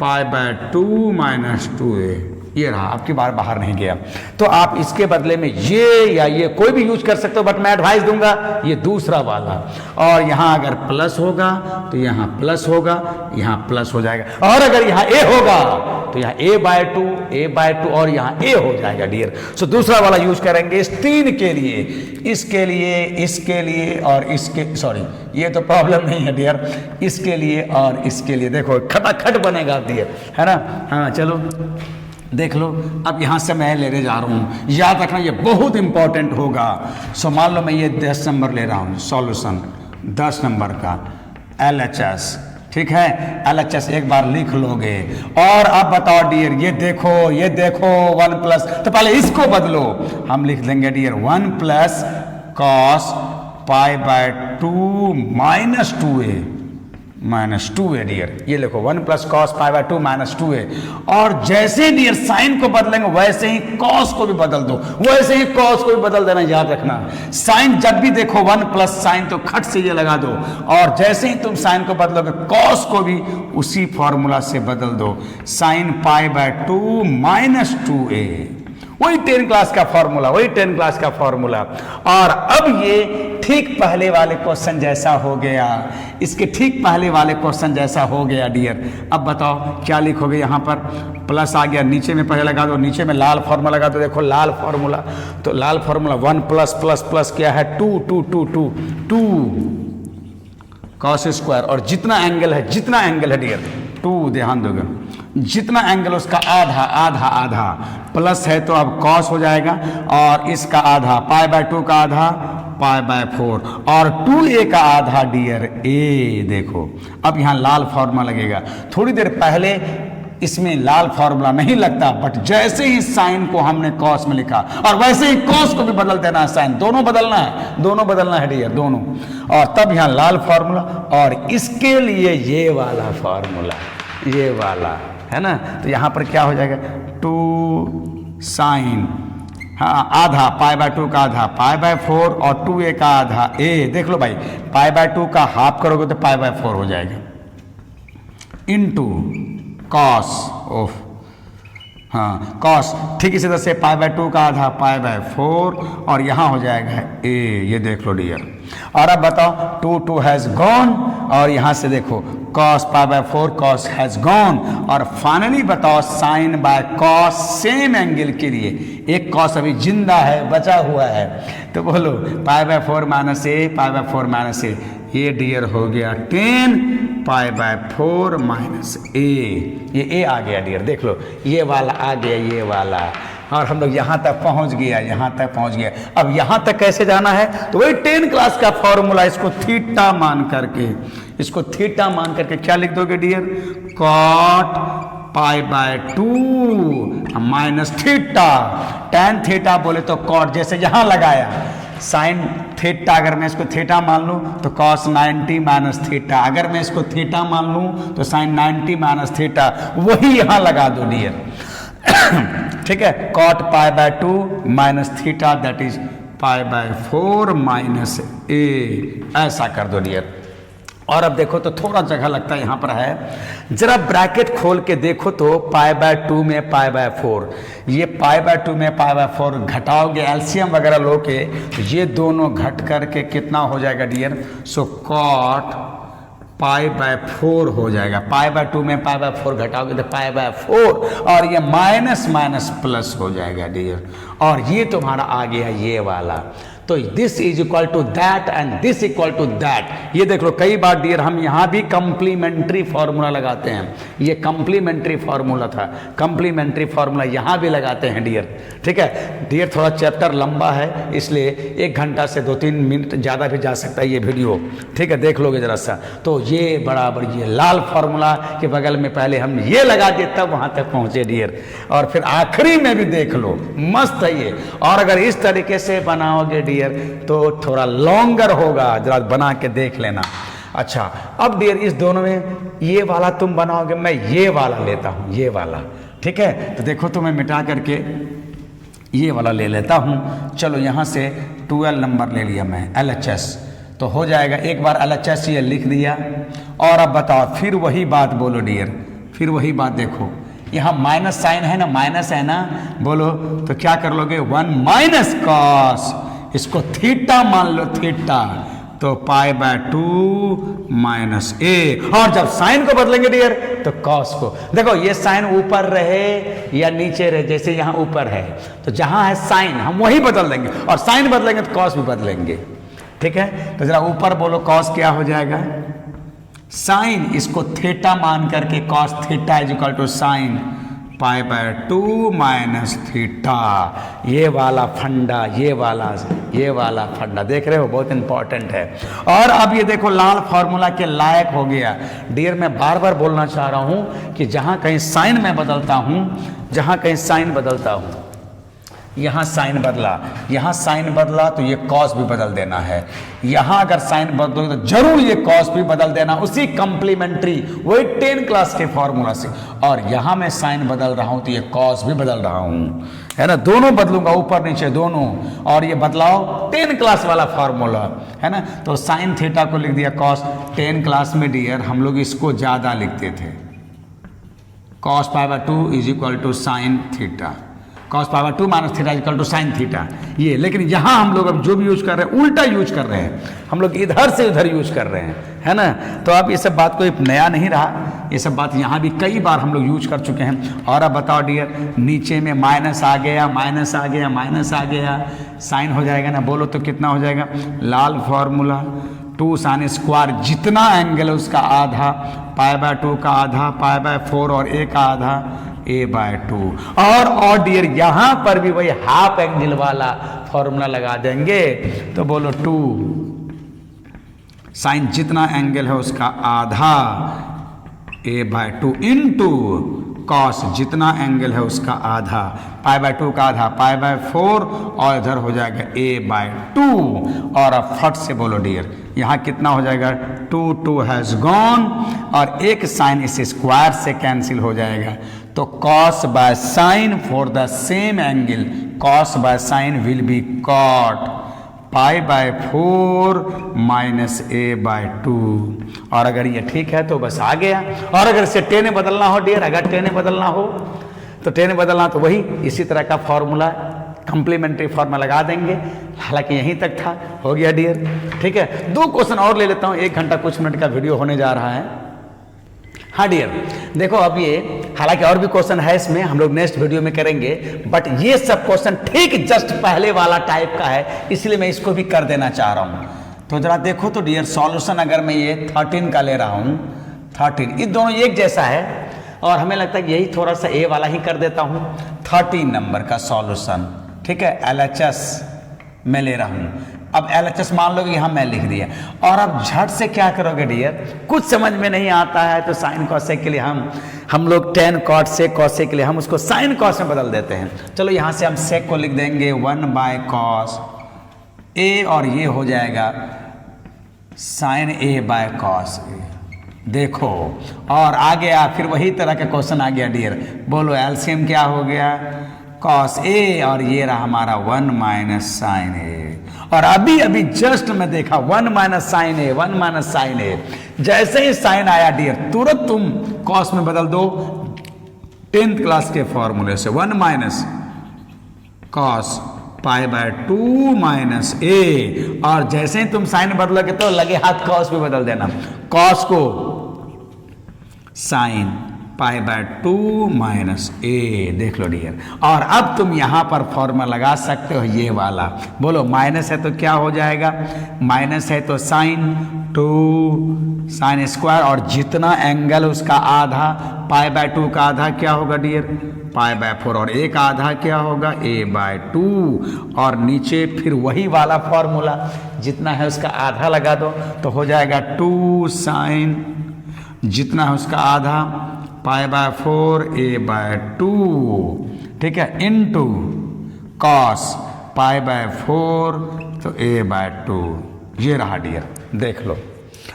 pi by 2 minus 2a, ये रहा, अब की बार बाहर नहीं गया। तो आप इसके बदले में ये या ये कोई भी यूज कर सकते हो, बट मैं एडवाइस दूंगा ये दूसरा वाला। और यहाँ अगर प्लस होगा तो यहाँ प्लस होगा, यहाँ प्लस हो जाएगा, और अगर यहाँ a होगा तो यहाँ a बाय 2 और यहाँ a हो जाएगा डियर। सो दूसरा वाला यूज करेंगे इस 3 के लिए, इसके लिए, इसके लिए और इसके, सॉरी ये तो प्रॉब्लम नहीं है डियर, इसके लिए और इसके लिए, देखो खटाखट बनेगा डियर, है ना। हाँ चलो देख लो, अब यहाँ से मैं लेने जा रहा हूँ, याद रखना ये बहुत इंपॉर्टेंट होगा। सो मान लो मैं ये 10 नंबर ले रहा हूँ, सॉल्यूशन 10 नंबर का LHS, ठीक है, LHS एक बार लिख लोगे। और अब बताओ डियर, ये देखो 1 प्लस, तो पहले इसको बदलो, हम लिख देंगे dear 1 plus cos pi by 2 minus 2a dear, ये देखो 1 plus cos pi by 2 minus 2a। और जैसे डियर साइन को बदलेंगे वैसे ही कॉस को भी बदल दो, वैसे ही कॉस को भी बदल देना, याद रखना। साइन जब भी देखो 1 प्लस साइन तो खट से ये लगा दो, और जैसे ही तुम साइन को बदलोगे कॉस को भी उसी फॉर्मूला से बदल दो, sign pi by 2 minus 2a, वही 10 क्लास का फॉर्मूला, और अब ये ठीक पहले वाले क्वेश्चन जैसा हो गया, इसके ठीक पहले वाले क्वेश्चन जैसा हो गया डियर। अब बताओ क्या लिखोगे, यहाँ पर प्लस आ गया, नीचे में पहले लगा दो, नीचे में लाल फार्मूला लगा दो, देखो लाल फार्मूला, तो लाल फार्मूला 1 प्लस प्लस प्लस क्या है 2 कॉस स्क्वायर, और जितना एंगल है डियर 2, ध्यान दोगे, जितना एंगल उसका आधा प्लस है तो अब कॉस हो जाएगा, और इसका आधा पाई बाय 2 का आधा पाई बाय 4, और 2a का आधा डियर a। देखो अब यहाँ लाल फार्मूला लगेगा, थोड़ी देर पहले इसमें लाल फार्मूला नहीं लगता, बट जैसे ही साइन को हमने कॉस में लिखा और वैसे ही कॉस को भी बदल देना है, साइन दोनों बदलना है डियर, दोनों। और तब यहाँ लाल फार्मूला, और इसके लिए ये वाला फार्मूला, ये वाला है ना, तो यहाँ पर क्या हो जाएगा 2 साइन हाँ आधा, पाई बाय 2 का आधा पाई बाय 4 और 2a का आधा a। देख लो भाई, पाई बाय 2 का हाफ करोगे तो पाई बाय 4 हो जाएगा, इनटू कॉस, ओह हाँ कॉस। ठीक इसी तरह से पाई बाय 2 का आधा पाई बाय 4 और यहाँ हो जाएगा a। ये देख लो डियर। और अब बताओ 2 हैज़ गॉन, और यहाँ से देखो cos pi by 4 cos has gone. और फाइनली बताओ sine by cos same angle के लिए, एक कॉस अभी जिंदा है, बचा हुआ है, तो बोलो pi by 4 minus A, pi by 4 minus A, ये डियर हो गया 10 पाई बाय 4 माइनस ए। ये ए आ गया डियर, देख लो ये वाला आ गया, ये वाला, और हम लोग यहाँ तक पहुँच गया, यहाँ तक पहुँच गया। अब यहाँ तक कैसे जाना है, तो वही 10 क्लास का फॉर्मूला, इसको थीटा मान करके, इसको थीटा मान करके क्या लिख दोगे dear, cot pi by 2 minus theta, tan theta बोले तो कॉट, जैसे यहाँ लगाया साइन थीटा, अगर मैं इसको थीटा मान लूँ तो कॉस 90 माइनस थीटा, अगर मैं इसको थीटा मान लूँ तो साइन 90 माइनस थीटा, वही यहाँ लगा दो डियर। ठीक है, cot pi by 2 minus theta that is pi by 4 minus A, ऐसा कर दो डियर। और अब देखो तो थोड़ा जगह लगता है यहाँ पर है, जरा ब्रैकेट खोल के देखो तो पाई बाय 2 में पाई बाय 4, ये पाई बाय 2 में पाई बाय 4 घटाओगे एलसीएम वगैरह लो के, तो ये दोनों घट करके कितना हो जाएगा dear, so cot pi by 4 हो जाएगा। पाई बाय 2 में पाई बाय 4 घटाओगे तो पाई बाय 4, और ये माइनस माइनस प्लस हो जाएगा डियर, और ये तुम्हारा आ गया ये वाला। तो this is equal to that and this equal to that. ये देख लो कई बार डियर हम यहाँ भी कंप्लीमेंट्री फार्मूला लगाते हैं, ये कंप्लीमेंट्री फार्मूला था, कंप्लीमेंट्री फार्मूला यहाँ भी लगाते हैं डियर। ठीक है डियर, थोड़ा चैप्टर लंबा है इसलिए 1 घंटा से 2-3 मिनट ज़्यादा भी जा सकता है ये वीडियो। ठीक है, देख लोगे जरा सा। तो ये बराबर ये लाल फार्मूला के बगल में पहले हम ये लगा दिए तब वहाँ तक पहुँचे डियर, और फिर आखिरी में भी देख लो, मस्त है ये। और अगर इस तरीके से बनाओगे डियर तो थोड़ा लॉन्गर होगा, जरा बना के देख लेना। अच्छा अब डियर इस दोनों में ये वाला तुम बनाओगे, मैं ये वाला लेता हूं, ये वाला। ठीक है, तो देखो तो मैं मिटा करके ये वाला ले लेता हूं। चलो यहां से 12 नंबर ले लिया मैं, LHS, तो हो जाएगा। एक बार LHS ये लिख दिया, और अब बताओ फिर वही बात बोलो डियर, फिर वही बात देखो, यहाँ माइनस साइन है ना, माइनस है ना, बोलो तो क्या कर लोगे, 1 माइनस कॉस, इसको थीटा मान लो, थीटा, तो पाई बाय 2 माइनस ए। और जब साइन को बदलेंगे डियर तो कॉस को, देखो ये साइन ऊपर रहे या नीचे रहे, जैसे यहाँ ऊपर है तो जहाँ है साइन हम वही बदल देंगे, और साइन बदलेंगे तो कॉस भी बदलेंगे। ठीक है, तो जरा ऊपर बोलो कॉस क्या हो जाएगा, साइन, इसको थीटा मान करके cos theta is equal to sine pi by 2 minus theta. ये वाला फंडा, ये वाला फंडा देख रहे हो, बहुत इंपॉर्टेंट है। और अब ये देखो लाल फॉर्मूला के लायक हो गया डियर। मैं बार बार बोलना चाह रहा हूँ कि जहाँ कहीं साइन में बदलता हूँ, जहाँ कहीं साइन बदलता हूँ, यहाँ साइन बदला, यहाँ साइन बदला तो ये कॉस भी बदल देना है, यहाँ अगर साइन बदलोगे तो जरूर ये कॉस भी बदल देना, उसी कंप्लीमेंट्री वही 10 क्लास के फॉर्मूला से। और यहाँ मैं साइन बदल रहा हूँ तो ये कॉस भी बदल रहा हूँ, है ना, दोनों बदलूंगा, ऊपर नीचे दोनों। और ये बदलाव 10 क्लास वाला फॉर्मूला है ना, तो साइन थीटा को लिख दिया कॉस। 10 क्लास में डियर हम लोग इसको ज़्यादा लिखते थे, cos pi by 2 is equal to sine theta, cos pi by 2 minus theta equal to sine theta, ये। लेकिन यहाँ हम लोग अब जो भी यूज कर रहे हैं उल्टा यूज कर रहे हैं, हम लोग इधर से उधर यूज कर रहे हैं, है ना। तो अब ये सब बात कोई नया नहीं रहा, ये सब बात यहाँ भी कई बार हम लोग यूज कर चुके हैं। और अब बताओ डियर, नीचे में माइनस आ गया, माइनस आ गया, माइनस आ गया, साइन हो जाएगा ना, बोलो तो कितना हो जाएगा, लाल फॉर्मूला 2 साइन स्क्वायर, जितना एंगल है उसका आधा, पाई बाय 2 का आधा, पाई बाय 4 और ए का आधा, ए बाय 2। और डियर यहाँ पर भी वही हाफ एंगल वाला फॉर्मूला लगा देंगे, तो बोलो 2 साइन जितना एंगल है उसका आधा, ए बाय 2 इंटू कॉस जितना एंगल है उसका आधा, पाई बाय 2 का आधा, पाई बाय 4, और इधर हो जाएगा ए बाय 2। और अब फट से बोलो डियर, यहाँ कितना हो जाएगा, 2 हैज़ गॉन, और एक साइन इस स्क्वायर से कैंसिल हो जाएगा, तो cos by sine for the same angle cos by sine will be cot pi by 4 minus A by 2। और अगर ये ठीक है तो बस आ गया। और अगर इसे टेन में बदलना हो डियर, अगर टेन में बदलना हो तो टेन में बदलना तो वही इसी तरह का फॉर्मूला कंप्लीमेंट्री फॉर्मूला लगा देंगे। हालांकि यहीं तक था, हो गया डियर। ठीक है, 2 क्वेश्चन और ले लेता हूँ, 1 घंटा कुछ मिनट का वीडियो होने जा रहा है। हाँ डियर, देखो अब ये, हालांकि और भी क्वेश्चन है इसमें, हम लोग नेक्स्ट वीडियो में करेंगे, बट ये सब क्वेश्चन ठीक जस्ट पहले वाला टाइप का है, इसलिए मैं इसको भी कर देना चाह रहा हूँ। तो जरा देखो तो डियर, सॉल्यूशन अगर मैं ये 13 का ले रहा हूँ, 13, ये दोनों एक जैसा है और हमें लगता है कि यही थोड़ा सा ए वाला ही कर देता हूँ। 13 नंबर का सॉल्यूशन, ठीक है, LHS मैं ले रहा हूँ। अब LHS मान लो कि यहाँ मैं लिख दिया, और अब झट से क्या करोगे डियर, कुछ समझ में नहीं आता है तो साइन कॉसेक के लिए हम लोग tan cot sec cosec के लिए हम उसको साइन कॉस में बदल देते हैं। चलो यहाँ से हम सेक को लिख देंगे 1 बाय कॉस ए, और ये हो जाएगा साइन ए बाय कॉस ए। देखो, और आ गया फिर वही तरह का क्वेश्चन आ गया डियर, बोलो एलसीएम क्या हो गया, कॉस ए, और ये रहा हमारा 1 माइनस साइन ए। और अभी अभी जस्ट मैं देखा 1 माइनस साइन ए, 1 माइनस साइन ए, जैसे ही साइन आया डियर तुरंत तुम कॉस में बदल दो 10th क्लास के फॉर्मूले से, 1 minus cos pi by 2 minus A, और जैसे ही तुम साइन बदलोगे तो लगे हाथ कॉस भी बदल देना, कॉस को साइन पाई बाय 2 माइनस ए। देख लो डियर, और अब तुम यहां पर फॉर्मूला लगा सकते हो ये वाला, बोलो माइनस है तो क्या हो जाएगा, माइनस है तो साइन 2 साइन स्क्वायर, और जितना एंगल उसका आधा, पाई बाय 2 का आधा क्या होगा डियर, पाई बाय 4, और एक आधा क्या होगा, ए बाय 2, और नीचे फिर वही वाला फॉर्मूला जितना है उसका आधा लगा दो तो हो जाएगा 2 साइन जितना है उसका आधा पाई बाय 4 ए बाय 2, ठीक है, इनटू कॉस पाई बाय 4 तो ए बाय 2। ये रहा डियर, देख लो।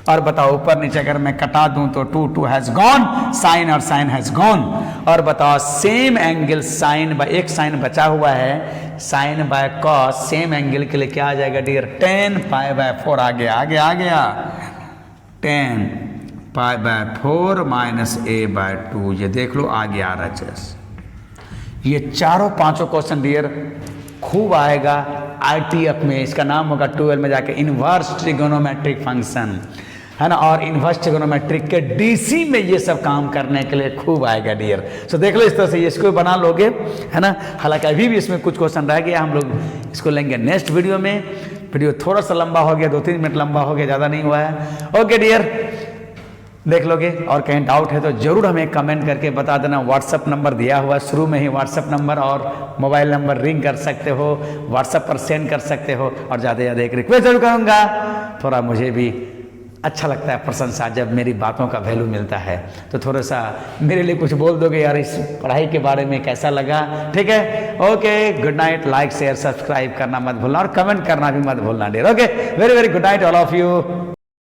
और बताओ ऊपर नीचे अगर मैं कटा दूं तो 2 हैज गॉन, साइन और साइन हैज गॉन। और बताओ सेम एंगल साइन बाय, एक साइन बचा हुआ है, sine by cos, same angle के लिए क्या आ जाएगा डियर, 10 पाई बाय 4 आ गया 10 pi by 4 minus A by 2। ये देख लो आ गया RHS। ये चारों पांचों क्वेश्चन डियर खूब आएगा ITF में, इसका नाम होगा 12 में जाके इनवर्स ट्रिगोनोमेट्रिक फंक्शन, है ना, और इनवर्स ट्रिगोनोमेट्रिक के DC में ये सब काम करने के लिए खूब आएगा डियर। सो देख लो इस तरह से ये इसको बना लोगे, है ना। हालांकि अभी भी इसमें कुछ क्वेश्चन रह गया, हम लोग इसको लेंगे नेक्स्ट वीडियो में। वीडियो थोड़ा सा लंबा हो गया, 2-3 मिनट लंबा हो गया, ज़्यादा नहीं हुआ है। ओके डियर, देख लोगे, और कहीं डाउट है तो जरूर हमें कमेंट करके बता देना। व्हाट्सअप नंबर दिया हुआ शुरू में ही, व्हाट्सअप नंबर और मोबाइल नंबर रिंग कर सकते हो, व्हाट्सअप पर सेंड कर सकते हो। और ज़्यादा से ज़्यादा एक रिक्वेस्ट जरूर करूँगा, थोड़ा मुझे भी अच्छा लगता है प्रशंसा जब मेरी बातों का वैल्यू मिलता है, तो थोड़ा सा मेरे लिए कुछ बोल दोगे यार इस पढ़ाई के बारे में कैसा लगा, ठीक है। Okay, good night, like share subscribe करना मत भूलना और कमेंट करना भी मत भूलना dear. Okay, very very good night all of you.